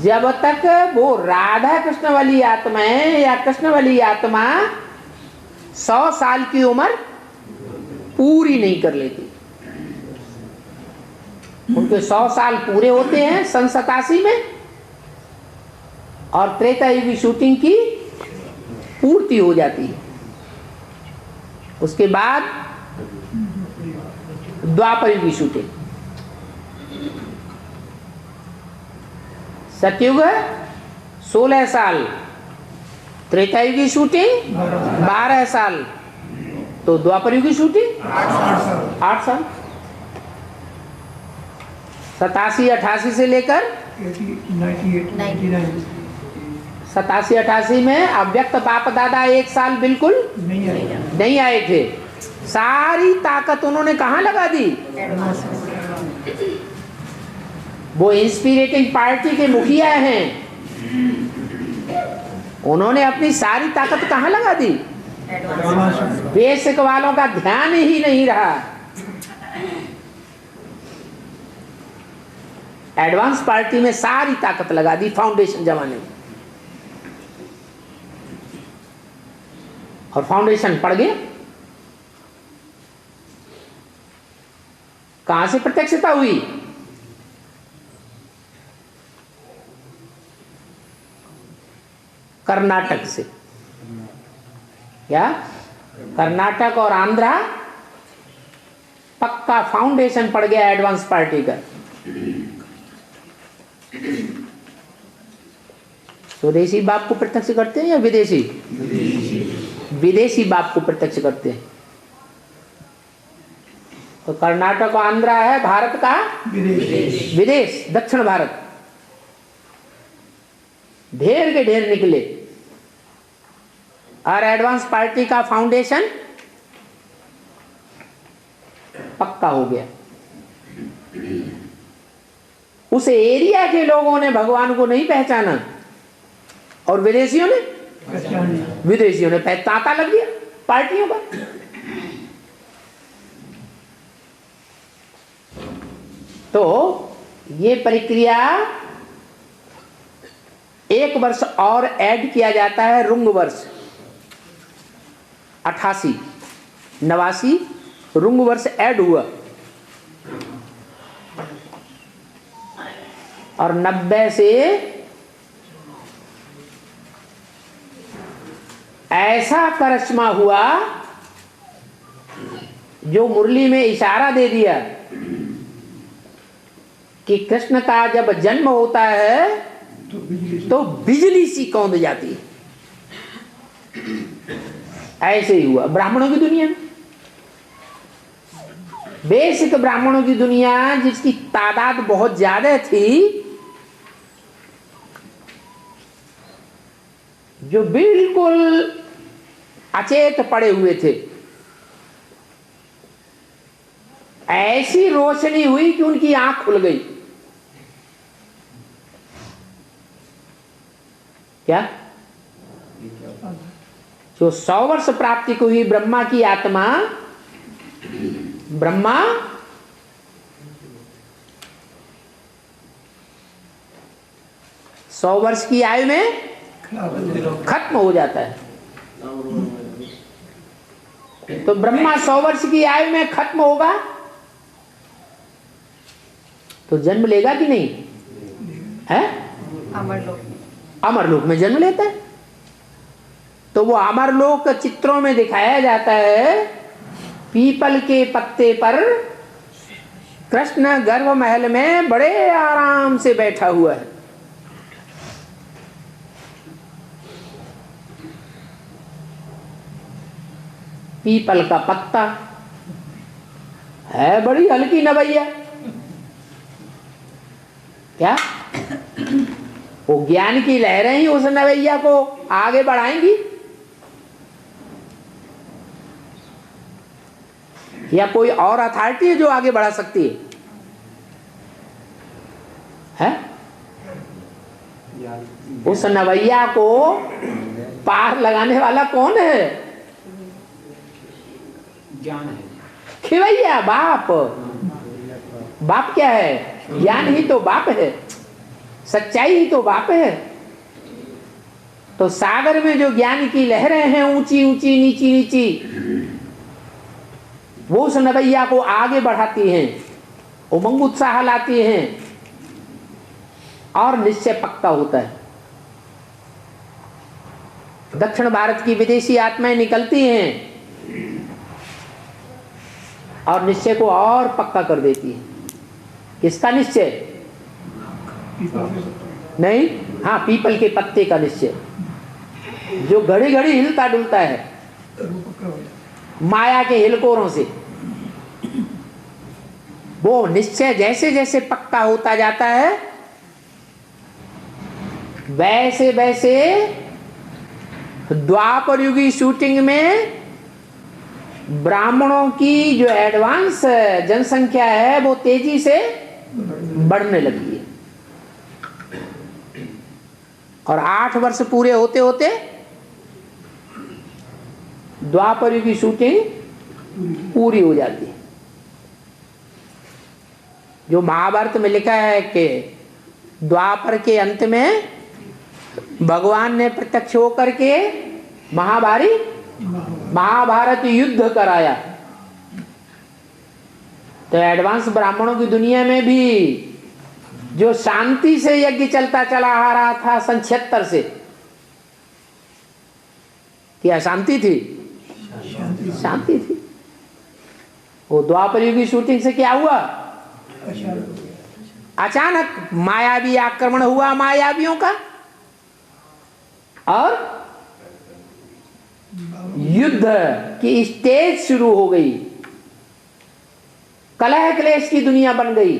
जब तक वो राधा कृष्ण वाली आत्माएं या कृष्ण वाली आत्मा 100 साल की उम्र पूरी नहीं कर लेती। उनके 100 साल पूरे होते हैं सन 87 में, और त्रेता युग की शूटिंग की पूर्ति हो जाती है। उसके बाद द्वापर युग की शूटिंग, सतयुग 16 साल, त्रेता युग की शूटिंग 12 साल, तो द्वापर युग की शूटिंग 8 साल। 87-88 से लेकर 87-88 में अव्यक्त बाप दादा 1 साल बिल्कुल नहीं आए थे। सारी ताकत उन्होंने कहाँ लगा दी? वो इंस्पिरेटिंग पार्टी के मुखिया हैं, उन्होंने अपनी सारी ताकत कहाँ लगा दी? बेसिक वालों का ध्यान ही नहीं रहा। एडवांस पार्टी में सारी ताकत लगा दी फाउंडेशन जमाने में, और फाउंडेशन पड़ गया। कहां से प्रत्यक्षता हुई? कर्नाटक से। क्या? कर्नाटक और आंध्रा पक्का फाउंडेशन पड़ गया एडवांस पार्टी का। स्वदेशी बाप को प्रत्यक्ष करते हैं या विदेशी? विदेशी बाप को प्रत्यक्ष करते हैं। तो कर्नाटक और आंध्रा है भारत का विदेश, दक्षिण भारत। ढेर के ढेर निकले, और एडवांस पार्टी का फाउंडेशन पक्का हो गया। उस एरिया के लोगों ने भगवान को नहीं पहचाना, और विदेशियों ने तांता लग गया पार्टियों का। तो ये प्रक्रिया 1 वर्ष और ऐड किया जाता है, रुंग वर्ष 88, 89 रुंग वर्ष ऐड हुआ, और 90 से ऐसा करिश्मा हुआ जो मुरली में इशारा दे दिया कि कृष्ण का जब जन्म होता है तो बिजली सी कौंध जाती है। ऐसे ही हुआ ब्राह्मणों की दुनिया में। बेसिक ब्राह्मणों की दुनिया जिसकी तादाद बहुत ज्यादा थी, जो बिल्कुल अचेत पड़े हुए थे, ऐसी रोशनी हुई कि उनकी आंख खुल गई। क्या? जो 100 वर्ष प्राप्ति को हुई ब्रह्मा की आत्मा, ब्रह्मा सौ वर्ष की आयु में खत्म हो जाता है। तो ब्रह्मा 100 वर्ष की आयु में खत्म होगा तो जन्म लेगा कि नहीं है? अमरलोक में जन्म लेता है। तो वो अमरलोक चित्रों में दिखाया जाता है, पीपल के पत्ते पर कृष्ण गर्भ महल में बड़े आराम से बैठा हुआ है। पीपल का पत्ता है, बड़ी हल्की नवैया। क्या वो ज्ञान की लहरें ही उस नवैया को आगे बढ़ाएंगी? या कोई और अथॉरिटी है जो आगे बढ़ा सकती है? उस नवैया को पार लगाने वाला कौन है? ज्ञान है। खिवैया, बाप। बाप क्या है? ज्ञान ही तो बाप है, सच्चाई ही तो बाप है। तो सागर में जो ज्ञान की लहरें हैं, ऊंची ऊंची, नीची नीची, वो उस नवैया को आगे बढ़ाती हैं, उमंग उत्साह लाती हैं और निश्चय पक्का होता है। दक्षिण भारत की विदेशी आत्माएं निकलती हैं और निश्चय को और पक्का कर देती हैं। किसका निश्चय? नहीं, हाँ, पीपल के पत्ते का निश्चय, जो घड़ी घड़ी हिलता डुलता है माया के हिलकोरों से। वो निश्चय जैसे जैसे पक्का होता जाता है, वैसे वैसे द्वापर युगी शूटिंग में ब्राह्मणों की जो एडवांस जनसंख्या है वो तेजी से बढ़ने लगी है। और 8 वर्ष पूरे होते होते द्वापर युग की शूटिंग पूरी हो जाती है। जो महाभारत में लिखा है कि द्वापर के अंत में भगवान ने प्रत्यक्ष होकर के महाभारत युद्ध कराया। तो एडवांस ब्राह्मणों की दुनिया में भी जो शांति से यज्ञ चलता चला आ रहा था सन 76 से, क्या शांति थी? शांति थी। वो द्वापर युग की शूटिंग से क्या हुआ? अचानक मायावी आक्रमण हुआ मायावियों का, और युद्ध की स्टेज शुरू हो गई। कलह क्लेश की दुनिया बन गई।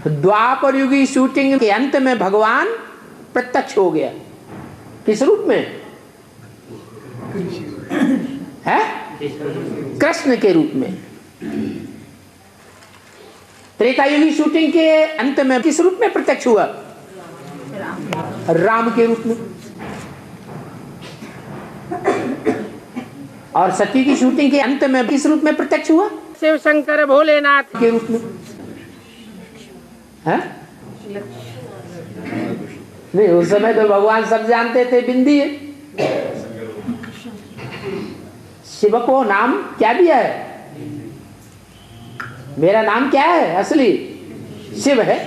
द्वापर युगी शूटिंग के अंत में भगवान प्रत्यक्ष हो गया। किस रूप में है? कृष्ण के रूप में। त्रेता युगी शूटिंग के अंत में किस रूप में प्रत्यक्ष हुआ? राम के रूप में। और सती की शूटिंग के अंत में किस रूप में प्रत्यक्ष हुआ? शिव शंकर भोलेनाथ के रूप में। है? नहीं, उस समय तो भगवान सब जानते थे बिंदी है। शिव को नाम क्या दिया है? मेरा नाम क्या है असली? शिव है।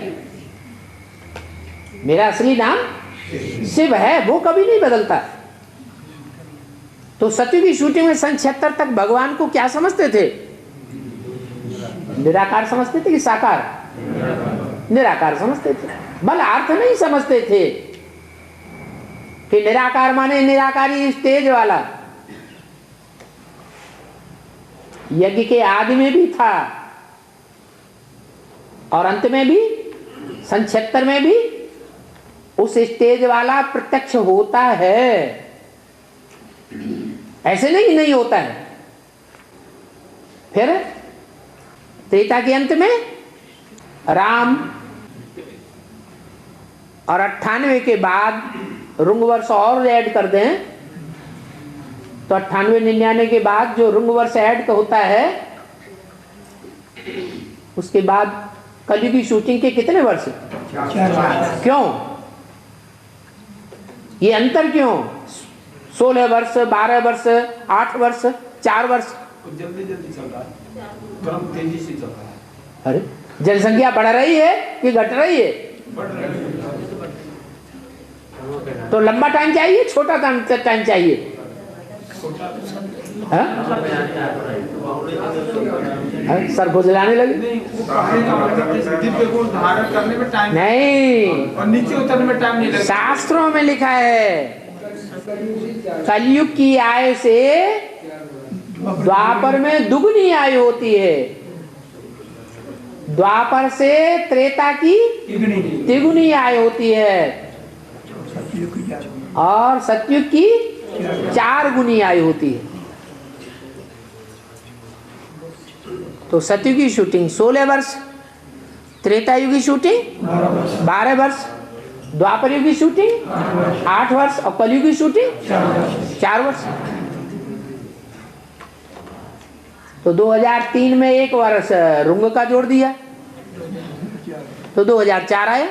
मेरा असली नाम शिव है, वो कभी नहीं बदलता। तो सती की शूटिंग में सन 76 तक भगवान को क्या समझते थे? निराकार समझते थे कि साकार? निराकार समझते थे। भला अर्थ नहीं समझते थे कि निराकार माने निराकारी स्टेज वाला। यज्ञ के आदि में भी था और अंत में भी, सन 76 में भी उस स्टेज वाला प्रत्यक्ष होता है। ऐसे नहीं होता है। फिर त्रेता के अंत में राम, और 98 के बाद रुंग वर्ष और ऐड कर दें तो 98-99 के बाद जो रुंग वर्ष ऐड होता है, उसके बाद कलयुगी शूटिंग के कितने वर्ष? 4। क्यों ये अंतर? क्यों 16 वर्ष, 12 वर्ष, 8 वर्ष, 4 वर्ष? जल्दी जल्दी चल रहा है, क्रम तेजी से चल रहा है। अरे जनसंख्या बढ़ रही है कि घट रही है? बढ़ रही है। तो लंबा टाइम चाहिए, छोटा टाइम चाहिए? सर खुजलाने लगे। नहीं, वो कहने का मतलब दिव्य गुण धारण करने में टाइम नहीं, और नीचे उतरने में टाइम नहीं लगता। शास्त्रों में लिखा है कलयुग की आयु से द्वापर में दुगनी आयु होती है, द्वापर से त्रेता की तिगुनी आयु होती है, और सतयुग की 4 गुनी आयु होती है। तो सतयुग की शूटिंग 16 वर्ष, त्रेता युग की शूटिंग 12 वर्ष, द्वापर युग की शूटिंग 8 वर्ष और कलयुग की शूटिंग 4 वर्ष। तो 2003 में 1 वर्ष रुंग का जोड़ दिया तो 2004 आया।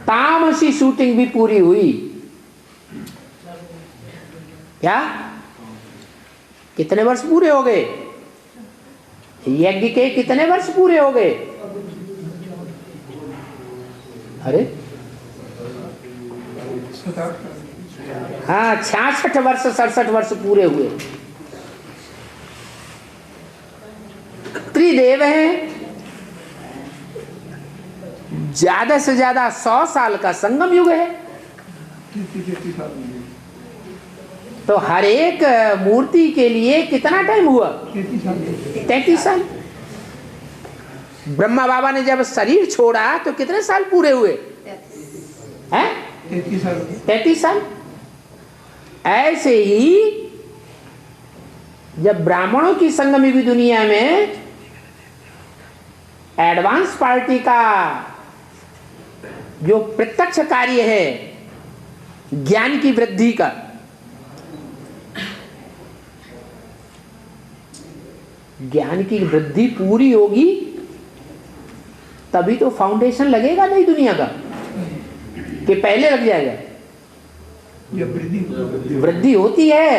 तामसी शूटिंग भी पूरी हुई। क्या कितने वर्ष पूरे हो गए? यज्ञ के कितने वर्ष पूरे हो गए? अरे हाँ, 66 वर्ष 67 वर्ष पूरे हुए। त्रिदेव हैं, ज्यादा से ज्यादा 100 साल का संगम युग है। तो हर एक मूर्ति के लिए कितना टाइम हुआ? 33 साल। ब्रह्मा बाबा ने जब शरीर छोड़ा तो कितने साल पूरे हुए हैं? 33 साल। ऐसे ही जब ब्राह्मणों की संगमी दुनिया में एडवांस पार्टी का जो प्रत्यक्ष कार्य है ज्ञान की वृद्धि का, ज्ञान की वृद्धि पूरी होगी तभी तो फाउंडेशन लगेगा नई दुनिया का, कि पहले लग जाएगा। वृद्धि होती है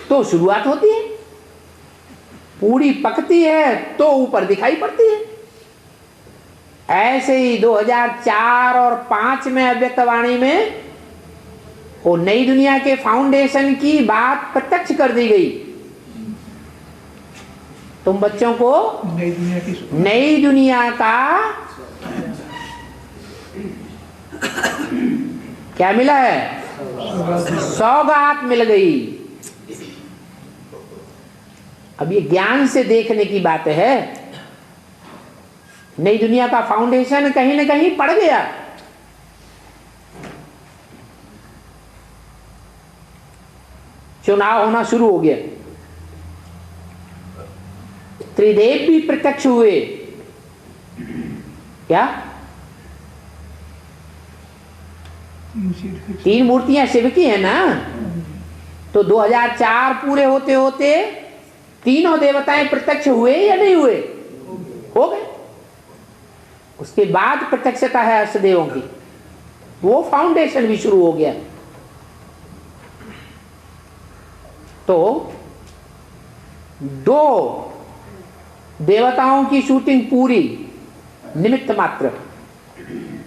तो शुरुआत होती है, पूरी पकती है तो ऊपर दिखाई पड़ती है। ऐसे ही 2004 और 5 में अव्यक्तवाणी में वो नई दुनिया के फाउंडेशन की बात प्रत्यक्ष कर दी गई। तुम बच्चों को नई दुनिया का क्या मिला है? सौगात मिल गई। अब ये ज्ञान से देखने की बात है। नई दुनिया का फाउंडेशन कहीं ना कहीं पड़ गया। चुनाव होना शुरू हो गया, त्रिदेव भी प्रत्यक्ष हुए। क्या? 3 मूर्तियां शिव की है ना। तो 2004 पूरे होते होते तीनों देवताएं प्रत्यक्ष हुए या नहीं हुए? हो गए। उसके बाद प्रत्यक्षता है अष्टदेवों की, वो फाउंडेशन भी शुरू हो गया। तो 2 देवताओं की शूटिंग पूरी, निमित्त मात्र।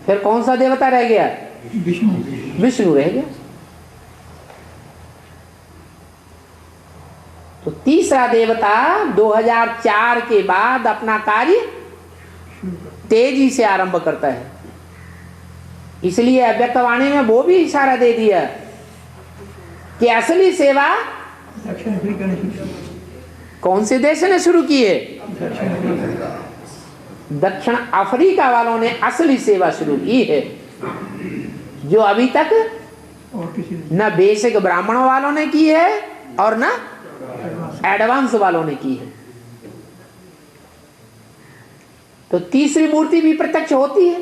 फिर कौन सा देवता रह गया? विष्णु रह गया। तो तीसरा देवता 2004 के बाद अपना कार्य तेजी से आरंभ करता है। इसलिए अव्यक्तवाणी में वो भी इशारा दे दिया कि असली सेवा कौन से देश ने शुरू की है? दक्षिण अफ्रीका वालों ने असली सेवा शुरू की है, जो अभी तक न बेसिक ब्राह्मण वालों ने की है और न एडवांस वालों ने की है। तो तीसरी मूर्ति भी प्रत्यक्ष होती है।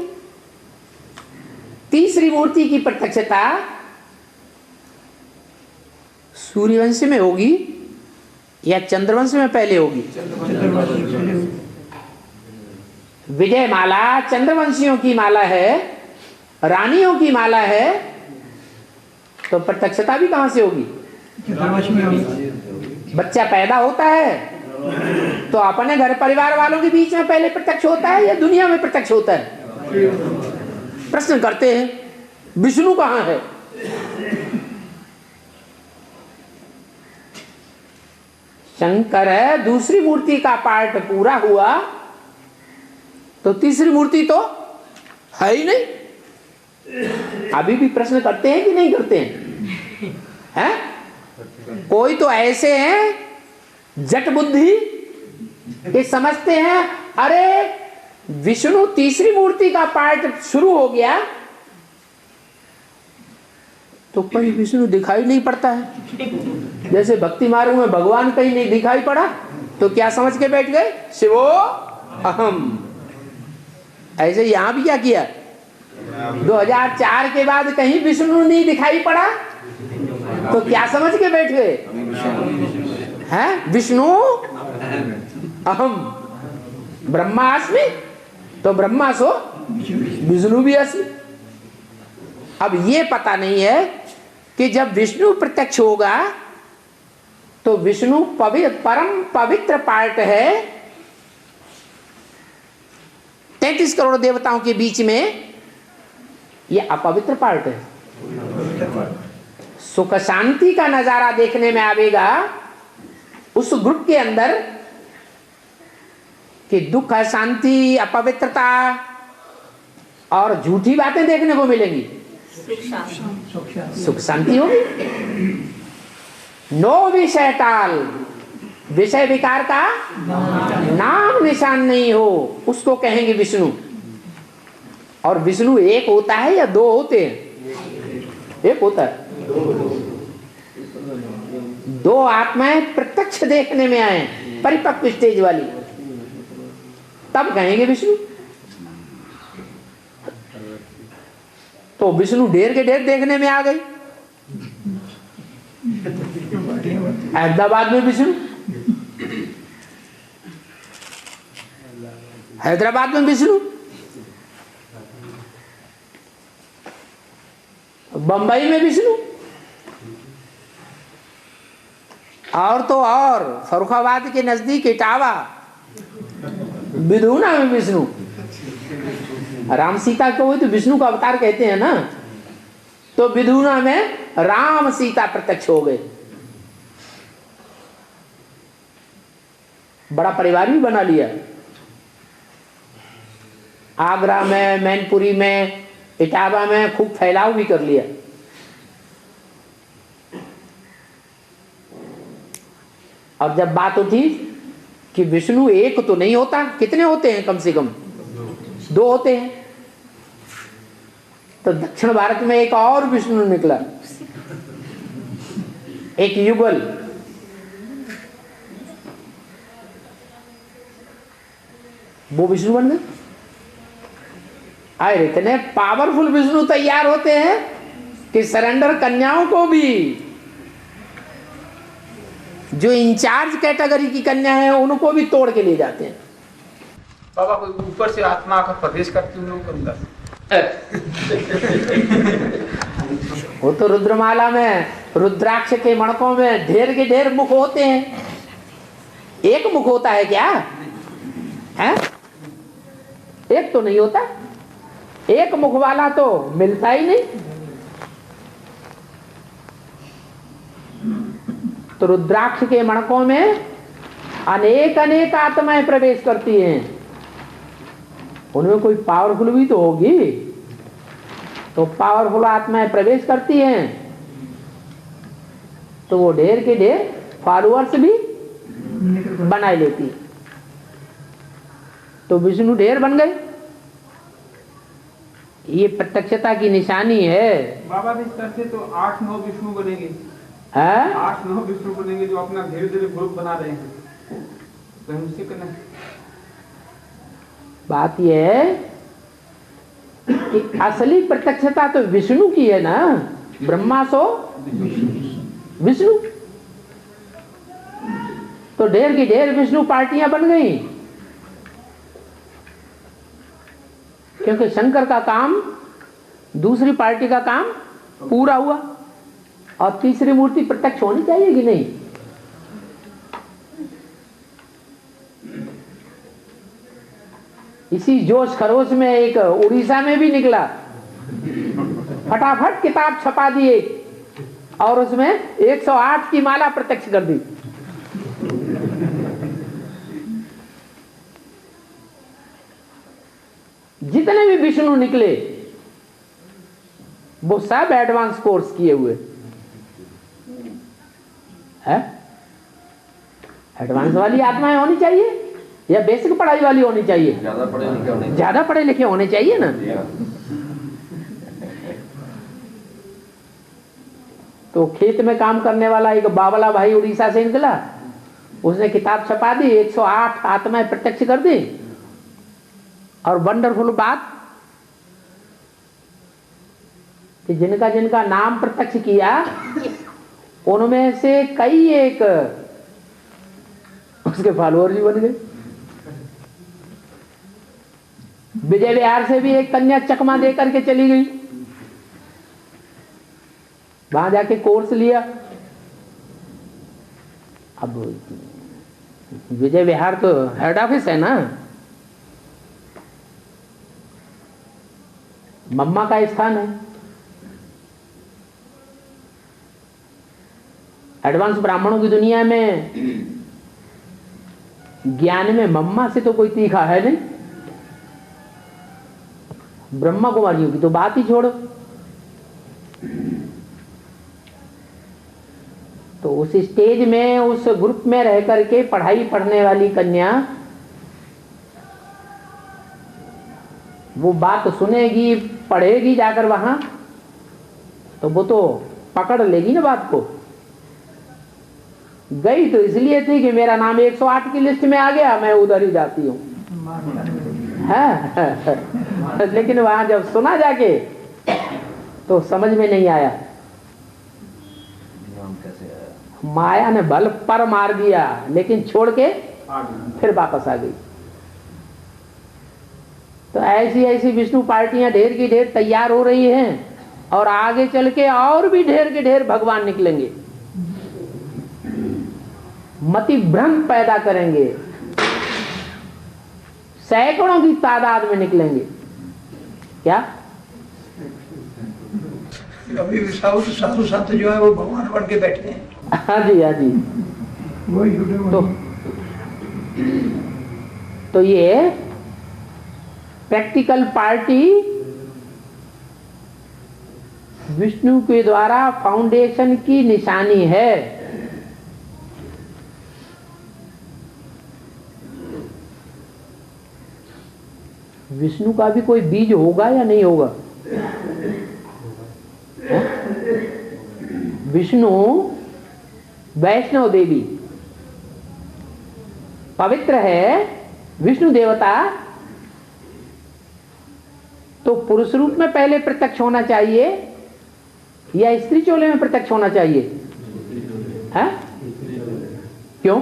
तीसरी मूर्ति की प्रत्यक्षता सूर्यवंश में होगी या चंद्रवंश में पहले होगी? विजय माला चंद्रवंशियों की माला है, रानियों की माला है। तो प्रत्यक्षता भी कहां से होगी? बच्चा पैदा होता है तो अपने घर परिवार वालों के बीच में पहले प्रत्यक्ष होता है या दुनिया में प्रत्यक्ष होता है? प्रश्न करते हैं विष्णु कहां है? शंकर है। दूसरी मूर्ति का पार्ट पूरा हुआ तो तीसरी मूर्ति तो है ही नहीं। अभी भी प्रश्न करते हैं कि नहीं करते हैं? कोई तो ऐसे हैं जट बुद्धि के समझते हैं अरे विष्णु तीसरी मूर्ति का पार्ट शुरू हो गया तो कहीं विष्णु दिखाई नहीं पड़ता है। जैसे भक्ति मार्ग में भगवान कहीं नहीं दिखाई पड़ा तो क्या समझ के बैठ गए, शिवो अहम। ऐसे यहां भी क्या किया, 2004 के बाद कहीं विष्णु नहीं दिखाई पड़ा तो क्या समझ के बैठ गए हैं, विष्णु अहम ब्रह्मास्मि, तो ब्रह्मा सो विष्णु भी अस्मि। अब ये पता नहीं है कि जब विष्णु प्रत्यक्ष होगा तो विष्णु परम पवित्र पार्ट है 33 करोड़ देवताओं के बीच में, ये अपवित्र पार्ट है। सुख शांति का नजारा देखने में आवेगा उस ग्रुप के अंदर कि दुख शांति अपवित्रता और झूठी बातें देखने को मिलेंगी, सुख शांति होगी, नो विषय टाल, विषय विकार का नाम निशान नहीं हो, उसको कहेंगे विष्णु। और विष्णु एक होता है या दो होते हैं, एक होता है। दो आत्माएं प्रत्यक्ष देखने में आए परिपक्व स्टेज वाली, तब कहेंगे विष्णु। तो विष्णु ढेर के ढेर देखने में आ गई। अहमदाबाद में विष्णु, हैदराबाद में विष्णु, बंबई में विष्णु, और तो और फरुखाबाद के नजदीक इटावा विधुना में विष्णु। राम सीता को तो विष्णु का अवतार कहते हैं ना, तो विधुना में राम सीता प्रत्यक्ष हो गए। बड़ा परिवार भी बना लिया, आगरा में, मैनपुरी में, इटावा में खूब फैलाव भी कर लिया। और जब बात उठी कि विष्णु एक तो नहीं होता, कितने होते हैं, कम से कम दो होते हैं, तो दक्षिण भारत में एक और विष्णु निकला, एक युगल। वो विष्णु बन गए। अरे इतने पावरफुल विष्णु तैयार होते हैं कि सरेंडर कन्याओं को भी, जो इंचार्ज कैटेगरी की कन्या है उनको भी तोड़ के ले जाते हैं। बाबा कोई ऊपर से आत्मा का प्रवेश करती हूँ अंदर। वो तो रुद्रमाला में रुद्राक्ष के मणकों में ढेर के ढेर मुख होते हैं। एक मुख होता है क्या है? एक तो नहीं होता, एक मुख वाला तो मिलता ही नहीं। तो रुद्राक्ष के मणकों में अनेक अनेक आत्माएं प्रवेश करती हैं, उनमें कोई पावरफुल भी तो होगी। तो पावरफुल आत्माएं प्रवेश करती हैं तो वो ढेर के ढेर फॉलोअर्स भी बना लेती। तो विष्णु ढेर बन गए। ये प्रत्यक्षता की निशानी है। बाबा इस तरह से तो 8-9 विष्णु बनेंगे, 8-9 विष्णु बनेंगे जो अपना धीरे धीरे ग्रुप बना रहे हैं। तो हम उसी करना। बात यह है कि असली प्रत्यक्षता तो विष्णु की है ना, ब्रह्मा सो विष्णु। तो ढेर की ढेर विष्णु पार्टियां बन गई, क्योंकि शंकर का काम, दूसरी पार्टी का काम पूरा हुआ और तीसरी मूर्ति प्रत्यक्ष होनी चाहिए कि नहीं। इसी जोश खरोश में एक उड़ीसा में भी निकला, फटाफट किताब छपा दिए और उसमें 108 की माला प्रत्यक्ष कर दी। जितने भी विष्णु निकले वो सब एडवांस कोर्स किए हुए है। एडवांस वाली आत्माएं होनी चाहिए या बेसिक पढ़ाई वाली होनी चाहिए? ज्यादा पढ़े लिखे होने चाहिए ना। तो खेत में काम करने वाला एक बावला भाई उड़ीसा से निकला, उसने किताब छपा दी, 108 आत्माएं प्रत्यक्ष कर दी। और वंडरफुल बात कि जिनका जिनका नाम प्रत्यक्ष किया उनमें से कई एक उसके फॉलोअर भी बन गए। विजय विहार से भी एक कन्या चकमा दे करके चली गई, वहां जाके कोर्स लिया। अब विजय विहार तो हेड ऑफिस है ना, मम्मा का स्थान है। एडवांस ब्राह्मणों की दुनिया में ज्ञान में मम्मा से तो कोई तीखा है नहीं। ब्रह्मा कुमारियों की तो बात ही छोड़ो। तो उस स्टेज में उस ग्रुप में रह करके पढ़ाई पढ़ने वाली कन्या वो बात सुनेगी, पढ़ेगी जाकर वहां, तो वो तो पकड़ लेगी ना बात को। गई तो इसलिए थी कि मेरा नाम 108 की लिस्ट में आ गया, मैं उधर ही जाती हूँ। लेकिन वहां जब सुना जाके तो समझ में नहीं आया, माया ने बल पर मार दिया, लेकिन छोड़ के फिर वापस आ गई। तो ऐसी ऐसी विष्णु पार्टियां ढेर की ढेर तैयार हो रही हैं, और आगे चल के और भी ढेर के ढेर भगवान निकलेंगे, मति भ्रम पैदा करेंगे, सैकड़ों की तादाद में निकलेंगे। क्या अभी साधु संत जो है वो भगवान बन के बैठे हैं। हाँ जी, हाँ जी। तो ये प्रैक्टिकल पार्टी विष्णु के द्वारा फाउंडेशन की निशानी है। विष्णु का भी कोई बीज होगा या नहीं होगा? विष्णु वैष्णव देवी पवित्र है, विष्णु देवता तो पुरुष रूप में पहले प्रत्यक्ष होना चाहिए या स्त्री चोले में प्रत्यक्ष होना चाहिए? है? क्यों?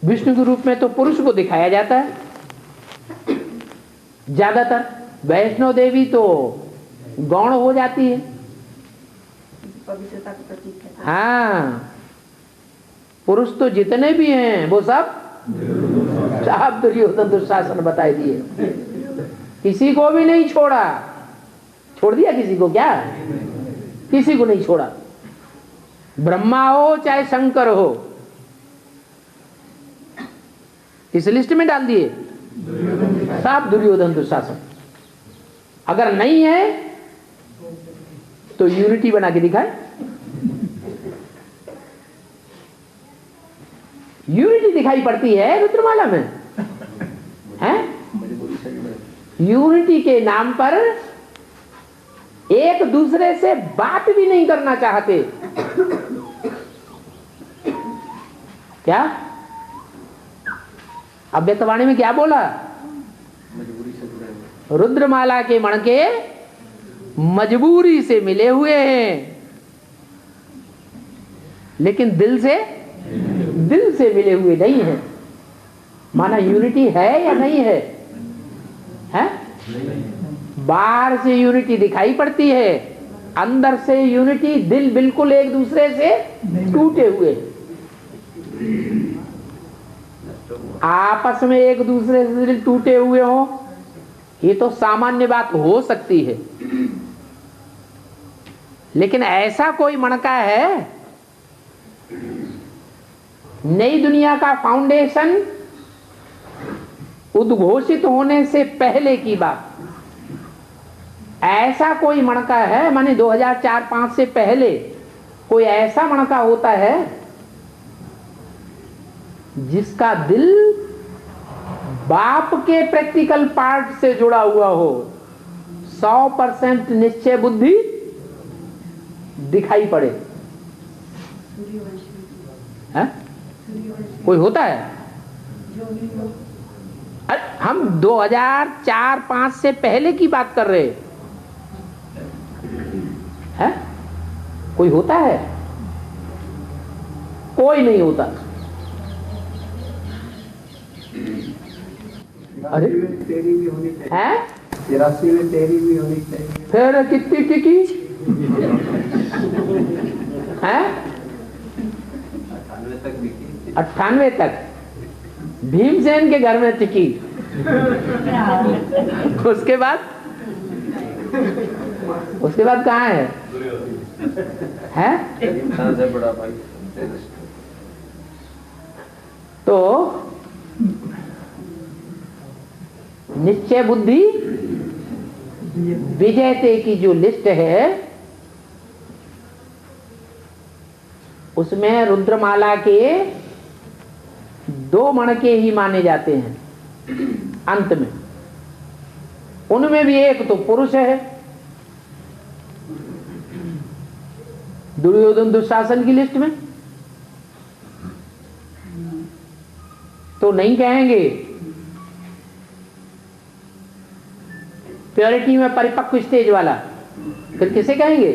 विष्णु के रूप में तो पुरुष को दिखाया जाता है ज्यादातर, वैष्णव देवी तो गौण हो जाती है। पवित्रता का प्रतीक है। हाँ, पुरुष तो जितने भी हैं वो सब दुर्योधन दुशासन बताए दिए, किसी को भी नहीं छोड़ा। छोड़ दिया किसी को? क्या किसी को नहीं छोड़ा। ब्रह्मा हो चाहे शंकर हो, इस लिस्ट में डाल दिए सब दुर्योधन दुशासन। अगर नहीं है तो यूनिटी बना के दिखाए। यूनिटी दिखाई पड़ती है रुद्रमाला में, हैं? यूनिटी के नाम पर एक दूसरे से बात भी नहीं करना चाहते। क्या अव्यक्तवाणी में क्या बोला? रुद्रमाला के मणके मजबूरी से मिले हुए हैं, लेकिन दिल से मिले हुए नहीं है। माना यूनिटी है या नहीं है? है? बाहर से यूनिटी दिखाई पड़ती है, अंदर से यूनिटी, दिल बिल्कुल एक दूसरे से टूटे हुए। आपस में एक दूसरे से दिल टूटे हुए हो, ये तो सामान्य बात हो सकती है, लेकिन ऐसा कोई मणका है? नई दुनिया का फाउंडेशन उद्घोषित होने से पहले की बात, ऐसा कोई मणका है? माने 2004-5 से पहले कोई ऐसा मणका होता है जिसका दिल बाप के प्रैक्टिकल पार्ट से जुड़ा हुआ हो, 100% निश्चय बुद्धि दिखाई पड़े? है? कोई होता है? अरे हम 2004-5 से पहले की बात कर रहे हैं। कोई होता है? कोई नहीं होता। अरे तेरी भी होनी चाहिए। है? 83 में तेरी भी होनी चाहिए। फिर कितनी टिकी है? 98 तक भीमसेन के घर में टिकी। उसके बाद कहाँ है? बड़ा भाई तो निश्चय बुद्धि विजयते की जो लिस्ट है उसमें रुद्रमाला के 2 मणके ही माने जाते हैं अंत में। उनमें भी एक तो पुरुष है, दुर्योधन दुशासन की लिस्ट में तो नहीं कहेंगे। प्योरिटी में परिपक्व स्टेज वाला फिर किसे कहेंगे?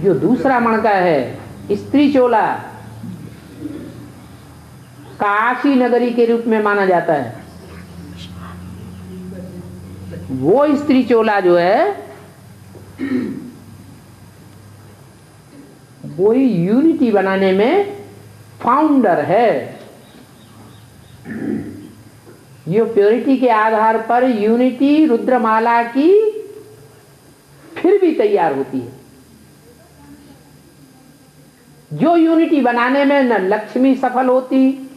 जो दूसरा मणका है, स्त्री चोला, काशी नगरी के रूप में माना जाता है। वो स्त्री चोला जो है वो ही यूनिटी बनाने में फाउंडर है। ये प्योरिटी के आधार पर यूनिटी रुद्रमाला की फिर भी तैयार होती है। जो यूनिटी बनाने में न लक्ष्मी सफल होती,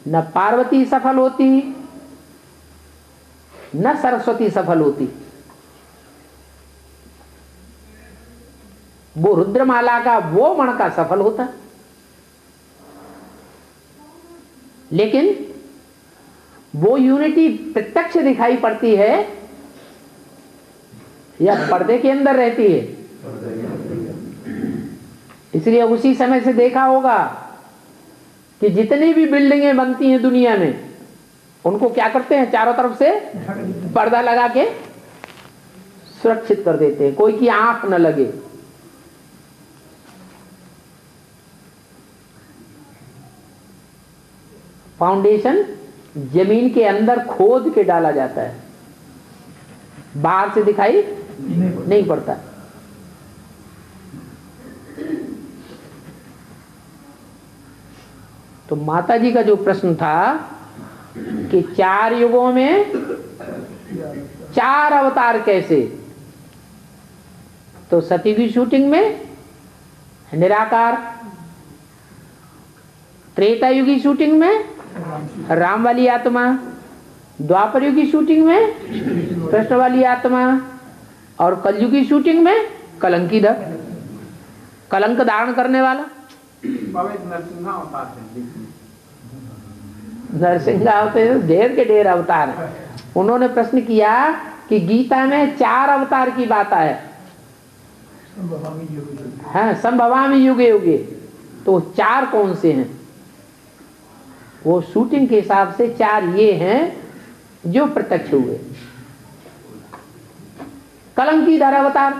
न पार्वती सफल होती, न सरस्वती सफल होती, वो रुद्रमाला का वो मणका सफल होता। लेकिन वो यूनिटी प्रत्यक्ष दिखाई पड़ती है या पर्दे के अंदर रहती है? इसलिए उसी समय से देखा होगा कि जितनी भी बिल्डिंगें बनती हैं दुनिया में उनको क्या करते हैं? चारों तरफ से पर्दा लगा के सुरक्षित कर देते हैं, कोई की आंख न लगे। फाउंडेशन जमीन के अंदर खोद के डाला जाता है, बाहर से दिखाई नहीं पड़ता। तो माता जी का जो प्रश्न था कि 4 युगों में 4 अवतार कैसे, तो सती की शूटिंग में निराकार, त्रेता युग की शूटिंग में राम वाली आत्मा, द्वापर युग की शूटिंग में कृष्ण वाली आत्मा, और कलयुग की शूटिंग में कलंकीधर, कलंक धारण करने वाला। नरसिंह अवतार ढेर के ढेर अवतार है। उन्होंने प्रश्न किया कि गीता में 4 अवतार की बात है, संभवामि युगे युगे, तो 4 कौन से हैं? वो शूटिंग के हिसाब से 4 ये हैं जो प्रत्यक्ष हुए। कलंकीधर अवतार,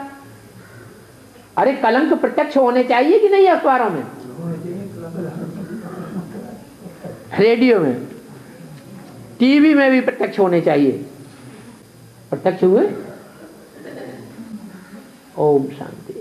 अरे कलंक प्रत्यक्ष होने चाहिए कि नहीं? अखबारों में, रेडियो में, टीवी में भी प्रत्यक्ष होने चाहिए। प्रत्यक्ष हुए। ओम शांति।